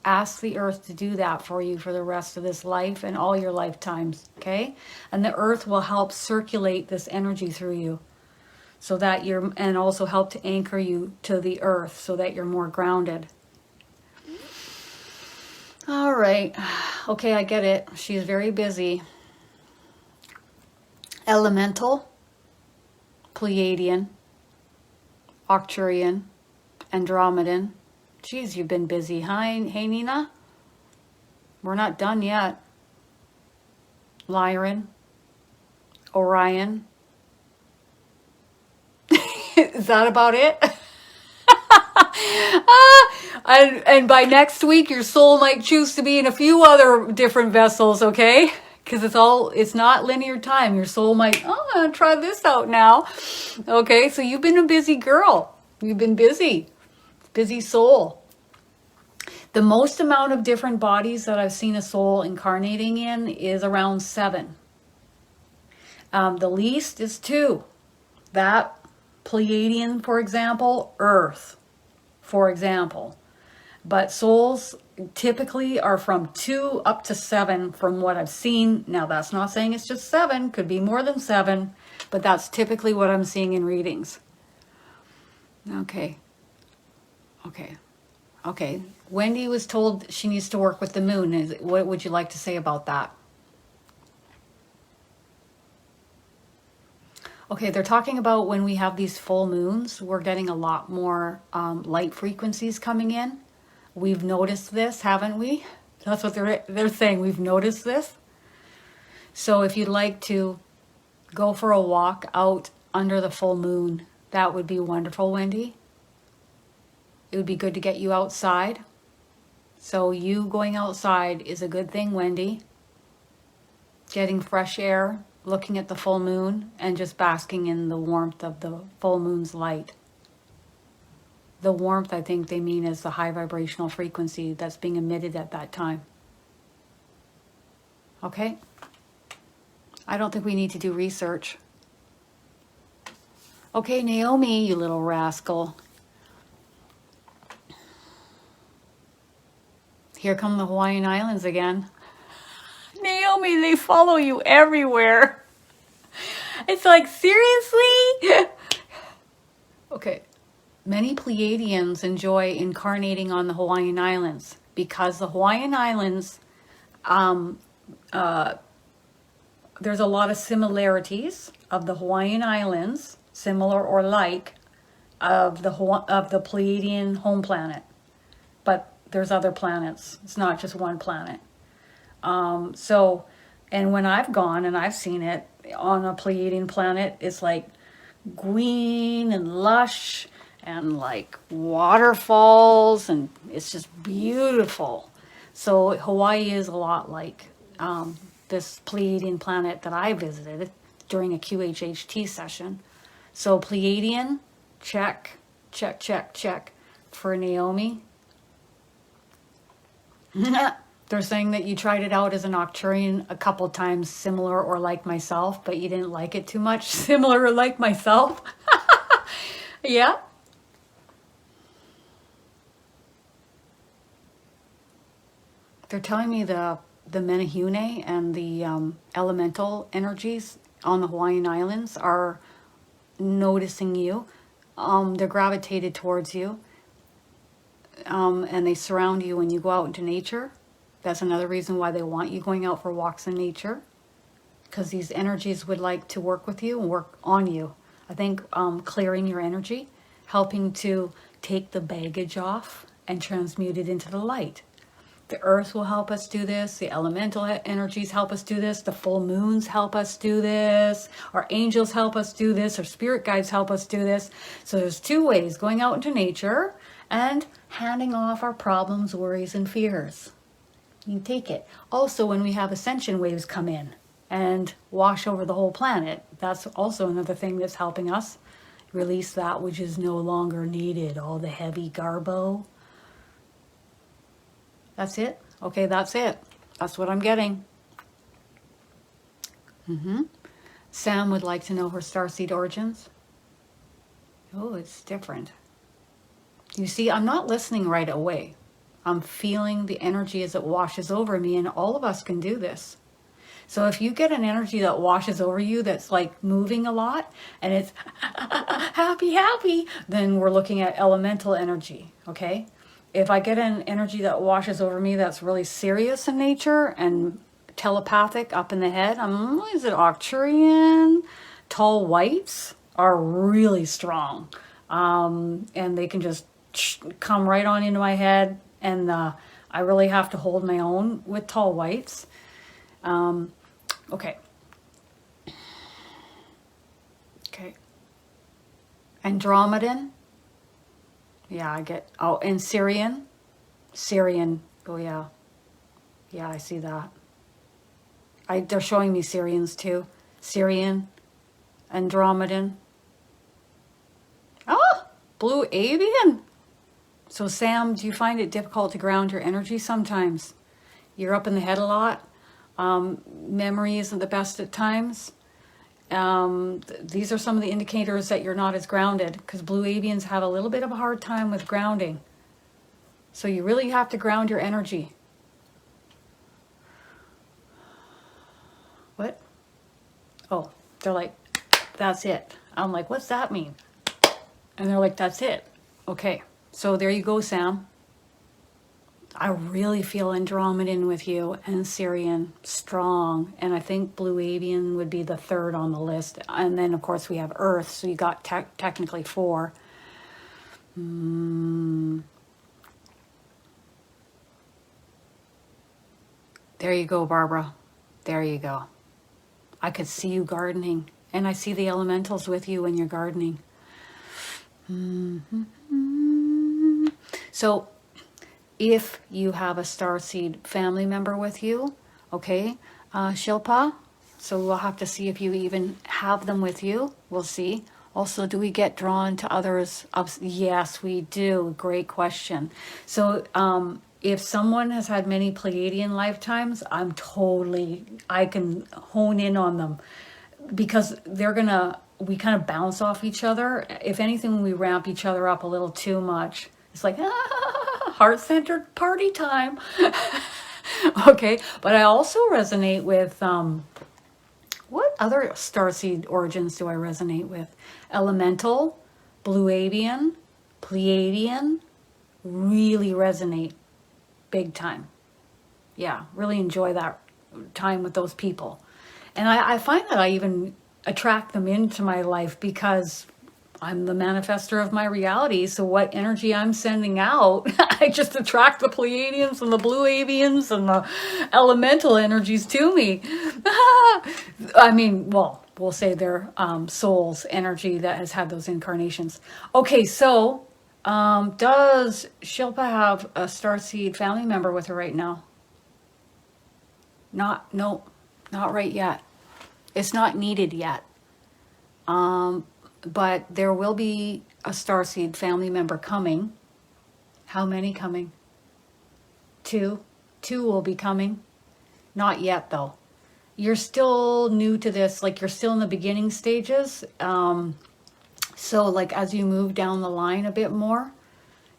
Ask the earth to do that for you for the rest of this life and all your lifetimes, okay? And the earth will help circulate this energy through you, so that and also help to anchor you to the earth so that you're more grounded. All right. Okay, I get it. She's very busy. Elemental, Pleiadian, Arcturian, Andromedan. Geez, you've been busy. Hi, hey, Nina? We're not done yet. Lyran, Orion. Is that about it? And by next week, your soul might choose to be in a few other different vessels, okay? Because it's not linear time. Your soul might, I'm going to try this out now. Okay, so you've been a busy girl. You've been busy. Busy soul. The most amount of different bodies that I've seen a soul incarnating in is around 7. The least is 2. That Pleiadian, for example, Earth, for example. But souls typically are from 2 up to 7 from what I've seen. Now, that's not saying it's just 7, could be more than 7, but that's typically what I'm seeing in readings. Okay. Okay. Okay. Wendy was told she needs to work with the moon. What would you like to say about that? Okay, they're talking about when we have these full moons, we're getting a lot more light frequencies coming in. We've noticed this, haven't we? That's what they're saying. We've noticed this. So if you'd like to go for a walk out under the full moon, that would be wonderful, Wendy. It would be good to get you outside. So you going outside is a good thing, Wendy. Getting fresh air, looking at the full moon, and just basking in the warmth of the full moon's light. The warmth, I think they mean, is the high vibrational frequency that's being emitted at that time. Okay? I don't think we need to do research. Okay, Naomi, you little rascal. Here come the Hawaiian Islands again. Naomi, they follow you everywhere. It's like, seriously? Okay. Many Pleiadians enjoy incarnating on the Hawaiian Islands because the Hawaiian Islands, there's a lot of similarities of the Hawaiian Islands, similar or like, of the Pleiadian home planet. But there's other planets. It's not just one planet. And when I've gone and I've seen it on a Pleiadian planet, it's like green and lush and like waterfalls, and it's just beautiful. So Hawaii is a lot like this Pleiadian planet that I visited during a QHHT session. So Pleiadian, check, check, check, check for Naomi. They're saying that you tried it out as an Arcturian a couple times, similar or like myself, but you didn't like it too much. Similar or like myself? Yeah. They're telling me the Menehune and the elemental energies on the Hawaiian Islands are noticing you. They're gravitated towards you. And they surround you when you go out into nature. That's another reason why they want you going out for walks in nature, because these energies would like to work with you and work on you. I think clearing your energy, helping to take the baggage off and transmute it into the light. The earth will help us do this. The elemental energies help us do this. The full moons help us do this. Our angels help us do this. Our spirit guides help us do this. So there's two ways: going out into nature and handing off our problems, worries, and fears. You can take it. Also, when we have ascension waves come in and wash over the whole planet, that's also another thing that's helping us release that which is no longer needed, all the heavy garbo. That's it? Okay, that's it. That's what I'm getting. Sam would like to know her starseed origins. Oh, it's different. You see, I'm not listening right away. I'm feeling the energy as it washes over me, and all of us can do this. So if you get an energy that washes over you that's like moving a lot and it's happy, happy, then we're looking at elemental energy, okay? If I get an energy that washes over me that's really serious in nature and telepathic up in the head, is it Arcturian? Tall whites are really strong. And they can just come right on into my head, and I really have to hold my own with tall whites. Okay. Andromedan. Yeah, I get, oh, and Syrian. Oh yeah. Yeah, I see that. They're showing me Syrians too. Syrian, Andromedan. Oh, blue Avian. So Sam, do you find it difficult to ground your energy sometimes? You're up in the head a lot. Memory isn't the best at times. These are some of the indicators that you're not as grounded, because blue avians have a little bit of a hard time with grounding. So you really have to ground your energy. What? Oh, they're like, that's it. I'm like, what's that mean? And they're like, that's it. Okay, so there you go, Sam. I really feel Andromedan with you and Syrian strong. And I think Blue Avian would be the third on the list. And then, of course, we have Earth. So you got technically 4. There you go, Barbara. There you go. I could see you gardening. And I see the elementals with you when you're gardening. So if you have a starseed family member with you, okay, Shilpa, so we'll have to see if you even have them with you. We'll see. Also, do we get drawn to others? Yes, we do. Great question. So if someone has had many Pleiadian lifetimes, I can hone in on them, because we kind of bounce off each other. If anything, we ramp each other up a little too much. It's like, heart-centered party time. Okay, but I also resonate with, what other starseed origins do I resonate with? Elemental, Blue Avian, Pleiadian, really resonate big time. Yeah, really enjoy that time with those people. And I find that I even attract them into my life because I'm the manifester of my reality. So what energy I'm sending out, I just attract the Pleiadians and the Blue Avians and the elemental energies to me. I mean, well, we'll say their soul's energy that has had those incarnations. Okay, so does Shilpa have a starseed family member with her right now? No, not right yet. It's not needed yet. But there will be a starseed family member coming. How many coming? 2. 2 will be coming. Not yet, though. You're still new to this, like you're still in the beginning stages. So like as you move down the line a bit more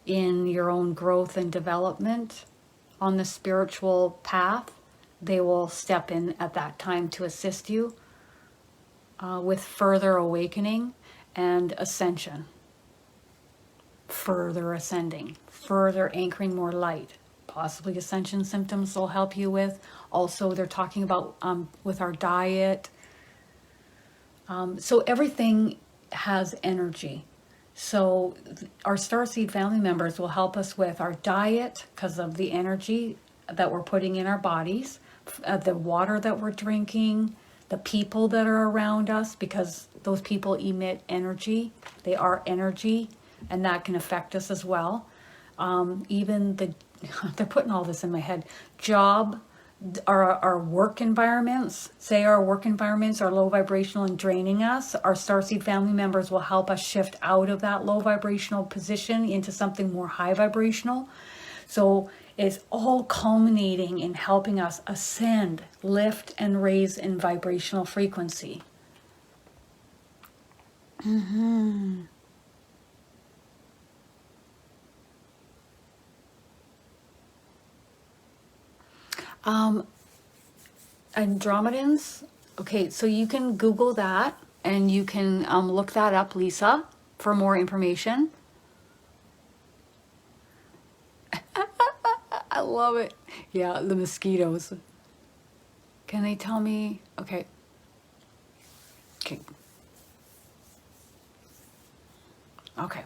in your own growth and development on the spiritual path, they will step in at that time to assist you with further awakening and ascension, further ascending, further anchoring more light. Possibly ascension symptoms will help you with. Also, they're talking about with our diet. So everything has energy. So our starseed family members will help us with our diet because of the energy that we're putting in our bodies, the water that we're drinking, the people that are around us, because those people emit energy. They are energy, and that can affect us as well. Even they're putting all this in my head. Job, our work environments, say our work environments are low vibrational and draining us. Our starseed family members will help us shift out of that low vibrational position into something more high vibrational. So it's all culminating in helping us ascend, lift, and raise in vibrational frequency. Andromedans. Okay, so you can Google that and you can look that up, Lisa, for more information. I love it. Yeah, the mosquitoes. Can they tell me? Okay. Okay. Okay.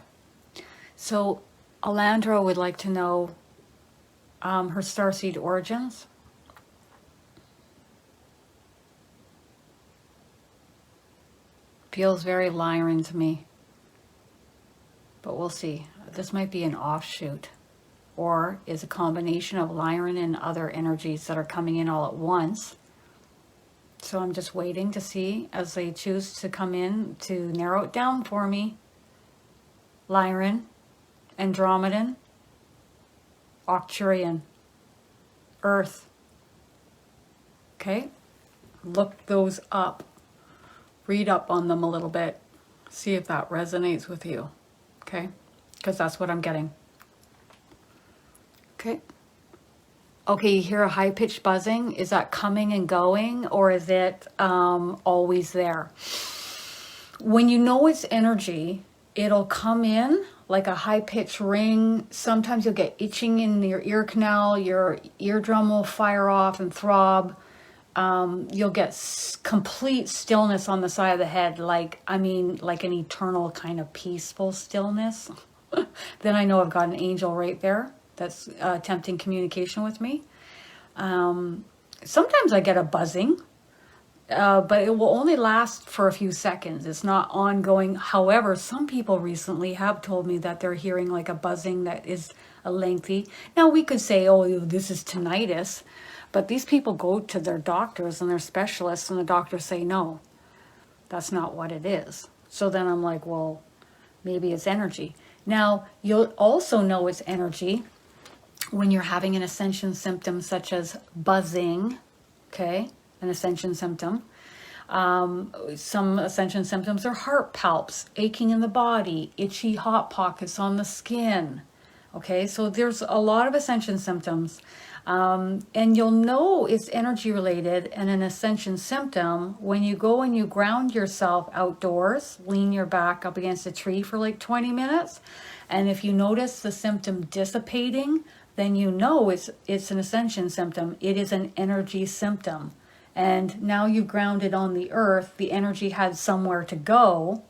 So Alandra would like to know her starseed origins. Feels very Lyran to me. But we'll see. This might be an offshoot, or is a combination of Lyran and other energies that are coming in all at once. So I'm just waiting to see as they choose to come in to narrow it down for me. Lyran, Andromedan, Arcturian, Earth. Okay? Look those up. Read up on them a little bit. See if that resonates with you. Okay? Because that's what I'm getting. Okay. Okay, you hear a high-pitched buzzing. Is that coming and going, or is it always there? When you know it's energy, it'll come in like a high-pitched ring. Sometimes you'll get itching in your ear canal. Your eardrum will fire off and throb. You'll get complete stillness on the side of the head, like, I mean, like an eternal kind of peaceful stillness. Then I know I've got an angel right there that's attempting communication with me. Sometimes I get a buzzing, but it will only last for a few seconds. It's not ongoing. However, some people recently have told me that they're hearing like a buzzing that is a lengthy. Now we could say, oh, this is tinnitus, but these people go to their doctors and their specialists, and the doctors say, no, that's not what it is. So then I'm like, well, maybe it's energy. Now, you'll also know it's energy when you're having an ascension symptom such as buzzing, okay, an ascension symptom. Some ascension symptoms are heart palps, aching in the body, itchy hot pockets on the skin, okay? So there's a lot of ascension symptoms. And you'll know it's energy related and an ascension symptom when you go and you ground yourself outdoors, lean your back up against a tree for like 20 minutes. And if you notice the symptom dissipating, then you know it's an ascension symptom. It is an energy symptom. And now you've grounded on the earth, the energy had somewhere to go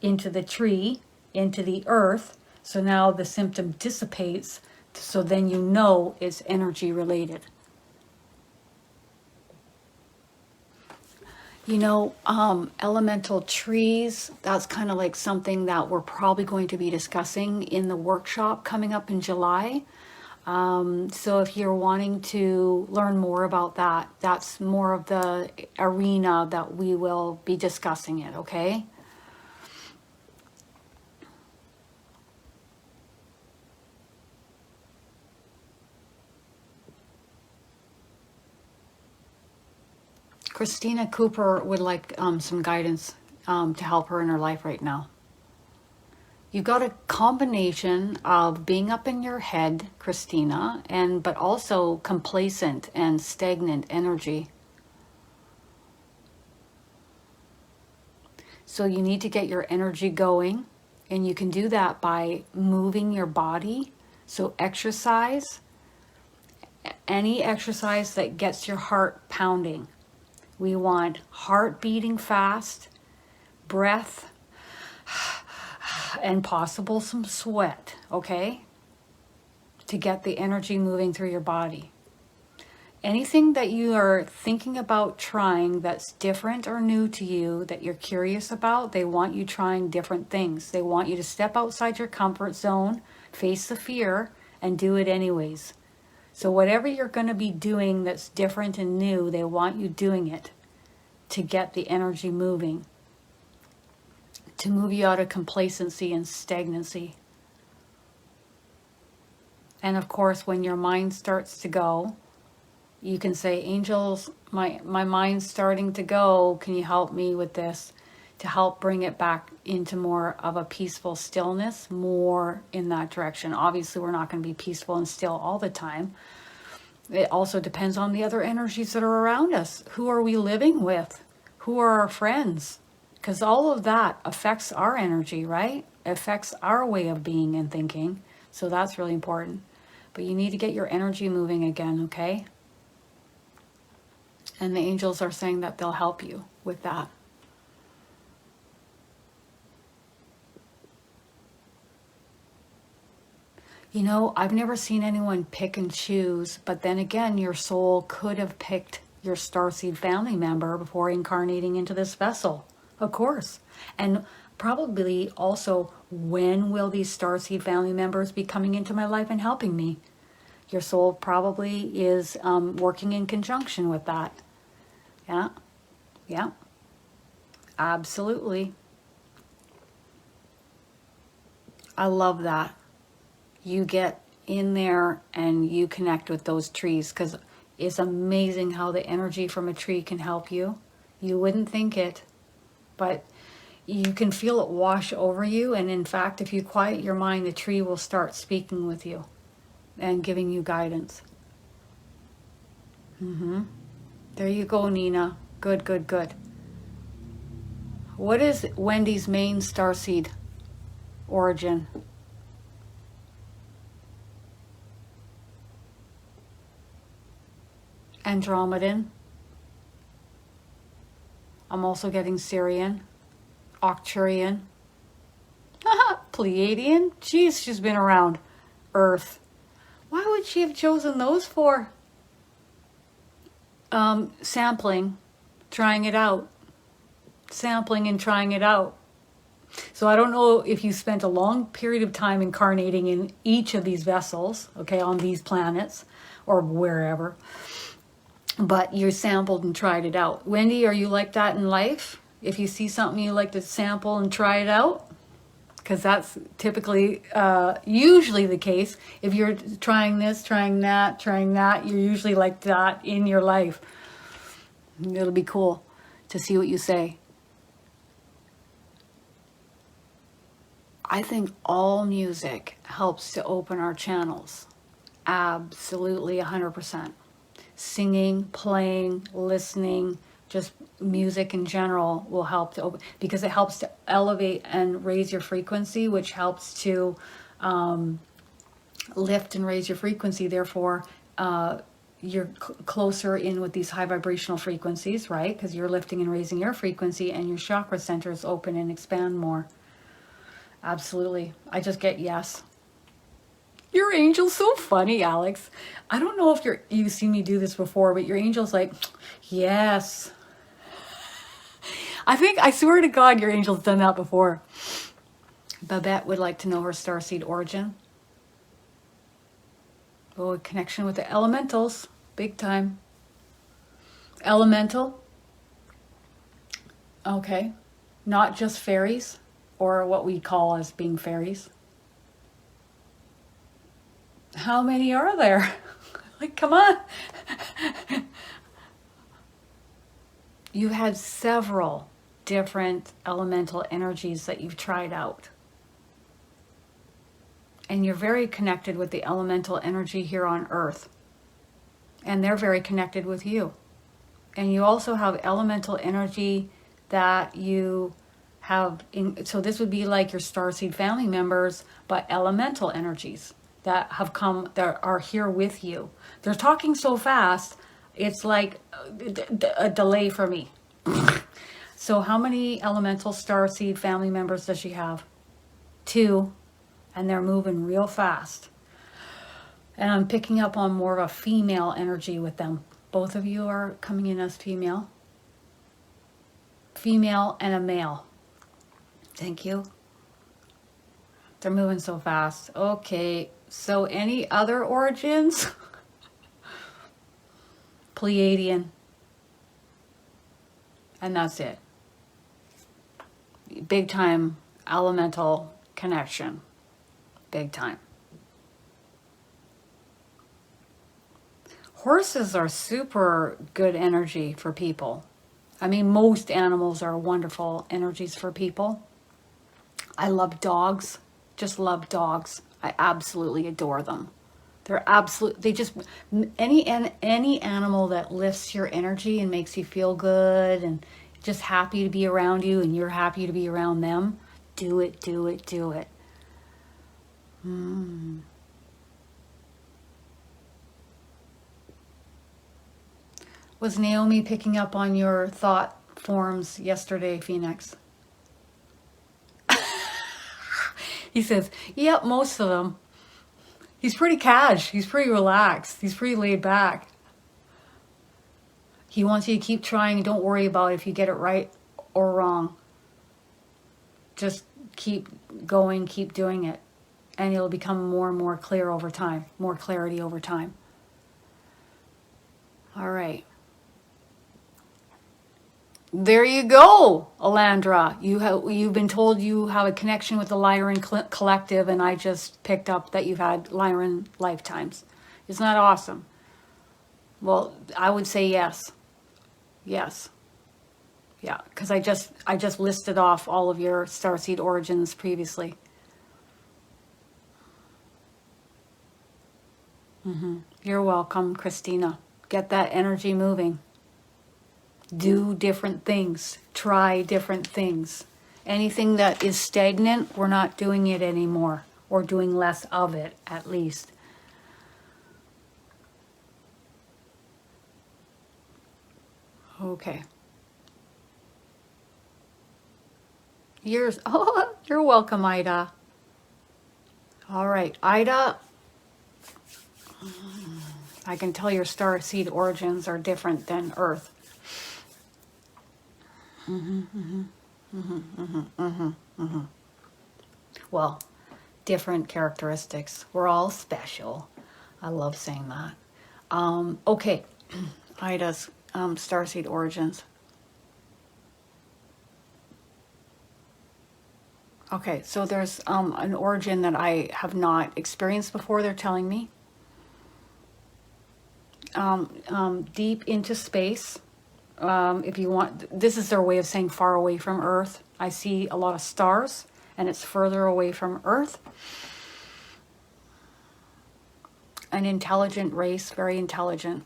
into the tree, into the earth. So now the symptom dissipates. So then you know it's energy related. You know, elemental trees, that's kind of like something that we're probably going to be discussing in the workshop coming up in July. So if you're wanting to learn more about that, that's more of the arena that we will be discussing it, okay? Christina Cooper would like some guidance to help her in her life right now. You've got a combination of being up in your head, Christina, but also complacent and stagnant energy. So you need to get your energy going, and you can do that by moving your body. So exercise, any exercise that gets your heart pounding. We want heart beating fast, breath, and possible some sweat, okay? To get the energy moving through your body. Anything that you are thinking about trying that's different or new to you, that you're curious about, they want you trying different things. They want you to step outside your comfort zone, face the fear, and do it anyways. So whatever you're going to be doing that's different and new, they want you doing it to get the energy moving, to move you out of complacency and stagnancy. And of course, when your mind starts to go, you can say, angels, my mind's starting to go. Can you help me with this? To help bring it back into more of a peaceful stillness, more in that direction. Obviously, we're not going to be peaceful and still all the time. It also depends on the other energies that are around us. Who are we living with? Who are our friends? Because all of that affects our energy, right? It affects our way of being and thinking. So that's really important. But you need to get your energy moving again, okay? And the angels are saying that they'll help you with that. You know, I've never seen anyone pick and choose, but then again, your soul could have picked your starseed family member before incarnating into this vessel, of course. And probably also, when will these starseed family members be coming into my life and helping me? Your soul probably is working in conjunction with that. Yeah, absolutely. I love that. You get in there and you connect with those trees, because it's amazing how the energy from a tree can help you. You wouldn't think it, but you can feel it wash over you. And in fact, if you quiet your mind, the tree will start speaking with you. and giving you guidance. There you go, Nina. Good, good, good. What is Wendy's main starseed origin? Andromedan. I'm also getting Syrian, Arcturian, Pleiadian. Jeez, she's been around Earth. Why would she have chosen those for? Sampling, trying it out. Sampling and trying it out. So I don't know if you spent a long period of time incarnating in each of these vessels, okay, on these planets or wherever, but you sampled and tried it out. Wendy, are you like that in life? If you see something you like to sample and try it out? Because that's typically, usually the case. If you're trying this, trying that, you're usually like that in your life. It'll be cool to see what you say. I think all music helps to open our channels. Absolutely, 100%. Singing, playing, listening, just music in general will help to open, because it helps to elevate and raise your frequency, which helps to lift and raise your frequency. Therefore, you're closer in with these high vibrational frequencies, right? Because you're lifting and raising your frequency, and your chakra centers open and expand more. Absolutely. I just get yes. Your angel's so funny, Alex. I don't know if you've seen me do this before, but your angel's like, yes. I swear to God, your angel's done that before. Babette would like to know her starseed origin. Oh, a connection with the elementals. Big time. Elemental. Okay. Not just fairies, or what we call as being fairies. How many are there? Like, come on. You had several different elemental energies that you've tried out. And you're very connected with the elemental energy here on Earth. And they're very connected with you. And you also have elemental energy that you have so this would be like your starseed family members, but elemental energies that have come, that are here with you. They're talking so fast, it's like a delay for me. So how many elemental starseed family members does she have? 2, and they're moving real fast. And I'm picking up on more of a female energy with them. Both of you are coming in as female. Female and a male. Thank you. They're moving so fast. Okay, so any other origins? Pleiadian. And that's it. Big time elemental connection. Big time. Horses are super good energy for people. I mean, most animals are wonderful energies for people. I love dogs. Just love dogs. I absolutely adore them. They're they just, any animal that lifts your energy and makes you feel good and just happy to be around you and you're happy to be around them, do it, do it, do it. Was Naomi picking up on your thought forms yesterday, Phoenix? He says, yep, most of them. He's pretty cash. He's pretty relaxed. He's pretty laid back. He wants you to keep trying. Don't worry about if you get it right or wrong. Just keep going, keep doing it. And it'll become more and more clear over time. More clarity over time. All right. There you go, Alandra. You've been told you have a connection with the Lyran collective, and I just picked up that you've had Lyran lifetimes. Isn't that awesome? Well, I would say yes. Yes. Yeah, because I just listed off all of your starseed origins previously. You're welcome, Christina. Get that energy moving. Do different things. Try different things. Anything that is stagnant, we're not doing it anymore, or doing less of it, at least. Okay. Oh, you're welcome, Ida. All right, Ida, I can tell your starseed origins are different than Earth. Well, different characteristics. We're all special. I love saying that. Okay, Ida's starseed origins. Okay, so there's an origin that I have not experienced before, they're telling me. Deep into space. If you want, this is their way of saying far away from Earth. I see a lot of stars, and it's further away from Earth. An intelligent race, very intelligent.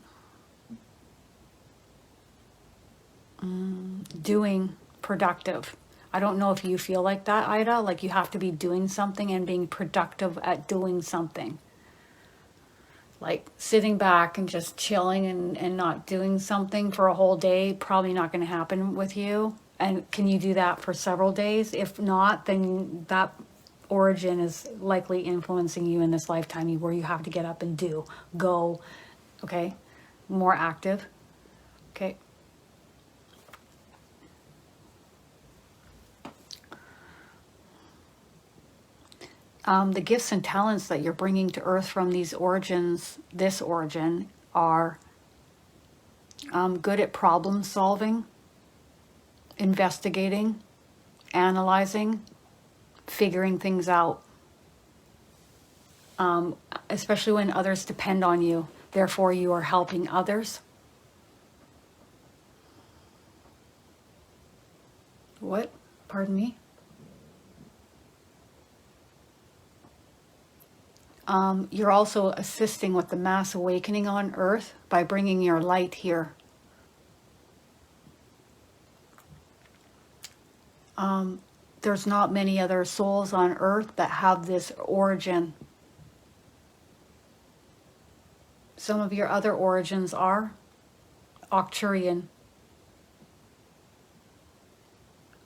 Doing, productive. I don't know if you feel like that, Ida, like you have to be doing something and being productive at doing something. Like sitting back and just chilling and not doing something for a whole day, probably not going to happen with you. And can you do that for several days? If not, then that origin is likely influencing you in this lifetime where you have to get up and do, go, okay? More active, okay? The gifts and talents that you're bringing to Earth from these origins, this origin, are good at problem solving, investigating, analyzing, figuring things out, especially when others depend on you. Therefore, you are helping others. What? Pardon me? You're also assisting with the mass awakening on Earth by bringing your light here. There's not many other souls on Earth that have this origin. Some of your other origins are Arcturian.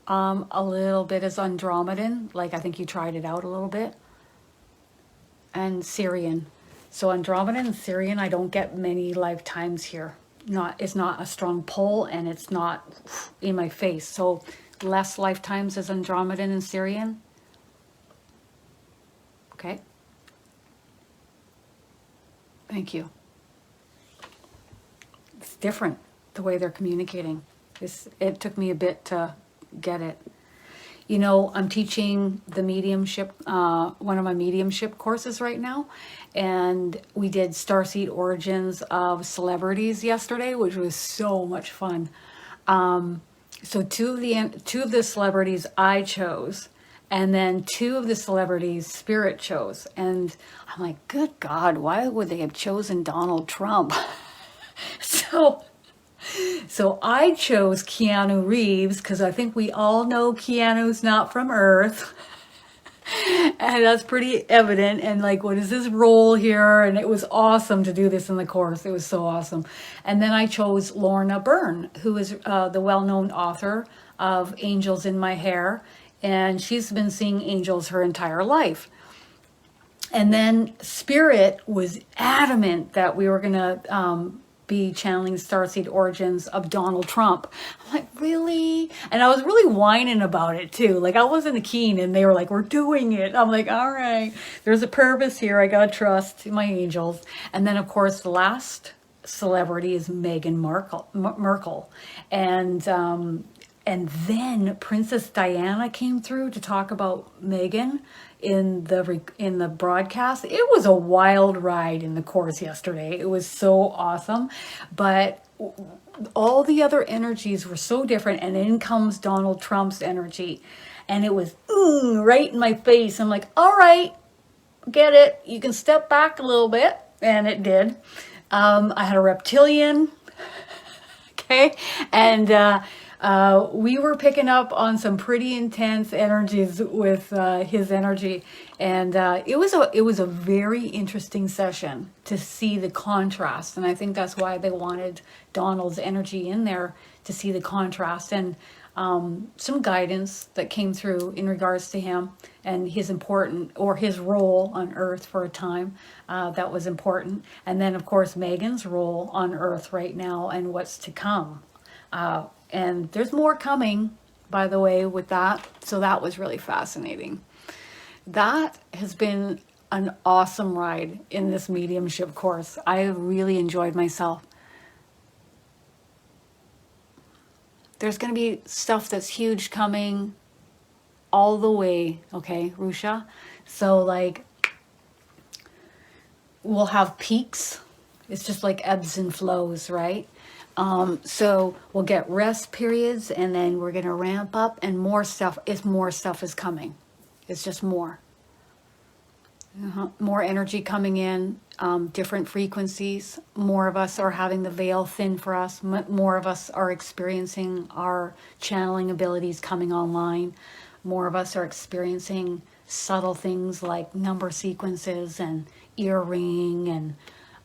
A little bit is Andromedan, like I think you tried it out a little bit. And Syrian. So Andromedan and Syrian, I don't get many lifetimes here. It's not a strong pull, and it's not in my face. So less lifetimes as Andromedan and Syrian. Okay. Thank you. It's different the way they're communicating. It took me a bit to get it. You know, I'm teaching the mediumship, one of my mediumship courses right now, and we did starseed origins of celebrities yesterday, which was so much fun. So two of the celebrities I chose, and then two of the celebrities Spirit chose, and I'm like, good God, why would they have chosen Donald Trump? So I chose Keanu Reeves because I think we all know Keanu's not from Earth. And that's pretty evident. And like, what is his role here? And it was awesome to do this in the course. It was so awesome. And then I chose Lorna Byrne, who is the well-known author of Angels in My Hair. And she's been seeing angels her entire life. And then Spirit was adamant that we were going to be channeling starseed origins of Donald Trump. I'm like, really? And I was really whining about it too. Like I wasn't keen, and they were like, we're doing it. I'm like, all right, there's a purpose here. I gotta trust my angels. And then of course the last celebrity is Meghan Markle. And then Princess Diana came through to talk about Meghan in the broadcast. It was a wild ride in the course yesterday. It was so awesome, but all the other energies were so different, and in comes Donald Trump's energy, and it was right in my face. I'm like, all right, get it, you can step back a little bit, and it did. I had a reptilian, okay, and we were picking up on some pretty intense energies with his energy, and it was a very interesting session to see the contrast, and I think that's why they wanted Donald's energy in there, to see the contrast and some guidance that came through in regards to him and his his role on Earth for a time that was important, and then of course Megan's role on Earth right now and what's to come. And there's more coming, by the way, with that. So that was really fascinating. That has been an awesome ride in this mediumship course. I really enjoyed myself. There's going to be stuff that's huge coming all the way, okay, Rusha? So, like, we'll have peaks. It's just like ebbs and flows, right? So we'll get rest periods, and then we're going to ramp up, and more stuff is coming. It's just more. More energy coming in, different frequencies. More of us are having the veil thin for us. More of us are experiencing our channeling abilities coming online. More of us are experiencing subtle things like number sequences and ear ringing, and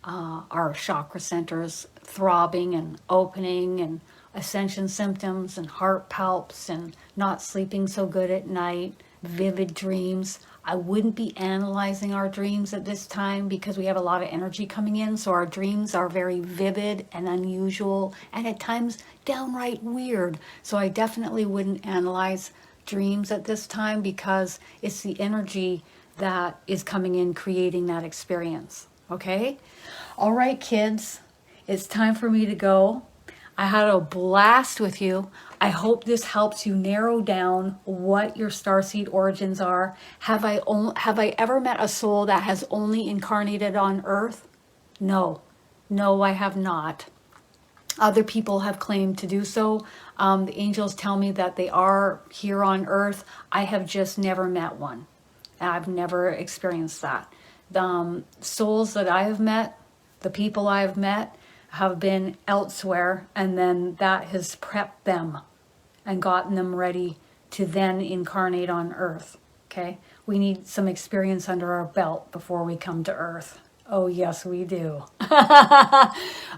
our chakra centers throbbing and opening, and ascension symptoms and heart palps and not sleeping so good at night, vivid dreams. I wouldn't be analyzing our dreams at this time because we have a lot of energy coming in. So our dreams are very vivid and unusual, and at times downright weird. So I definitely wouldn't analyze dreams at this time because it's the energy that is coming in, creating that experience. Okay? All right, kids, it's time for me to go. I had a blast with you. I hope this helps you narrow down what your starseed origins are. Have I ever met a soul that has only incarnated on Earth? No. No, I have not. Other people have claimed to do so. The angels tell me that they are here on Earth. I have just never met one. I've never experienced that. The souls that I have met, the people I have met, have been elsewhere, and then that has prepped them and gotten them ready to then incarnate on Earth. Okay? We need some experience under our belt before we come to Earth. Oh, yes, we do.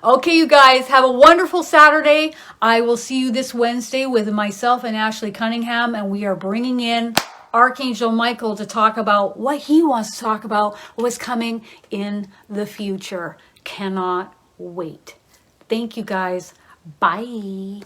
Okay, you guys, have a wonderful Saturday. I will see you this Wednesday with myself and Ashley Cunningham, and we are bringing in Archangel Michael to talk about what he wants to talk about, what's coming in the future. Cannot wait. Thank you, guys. Bye.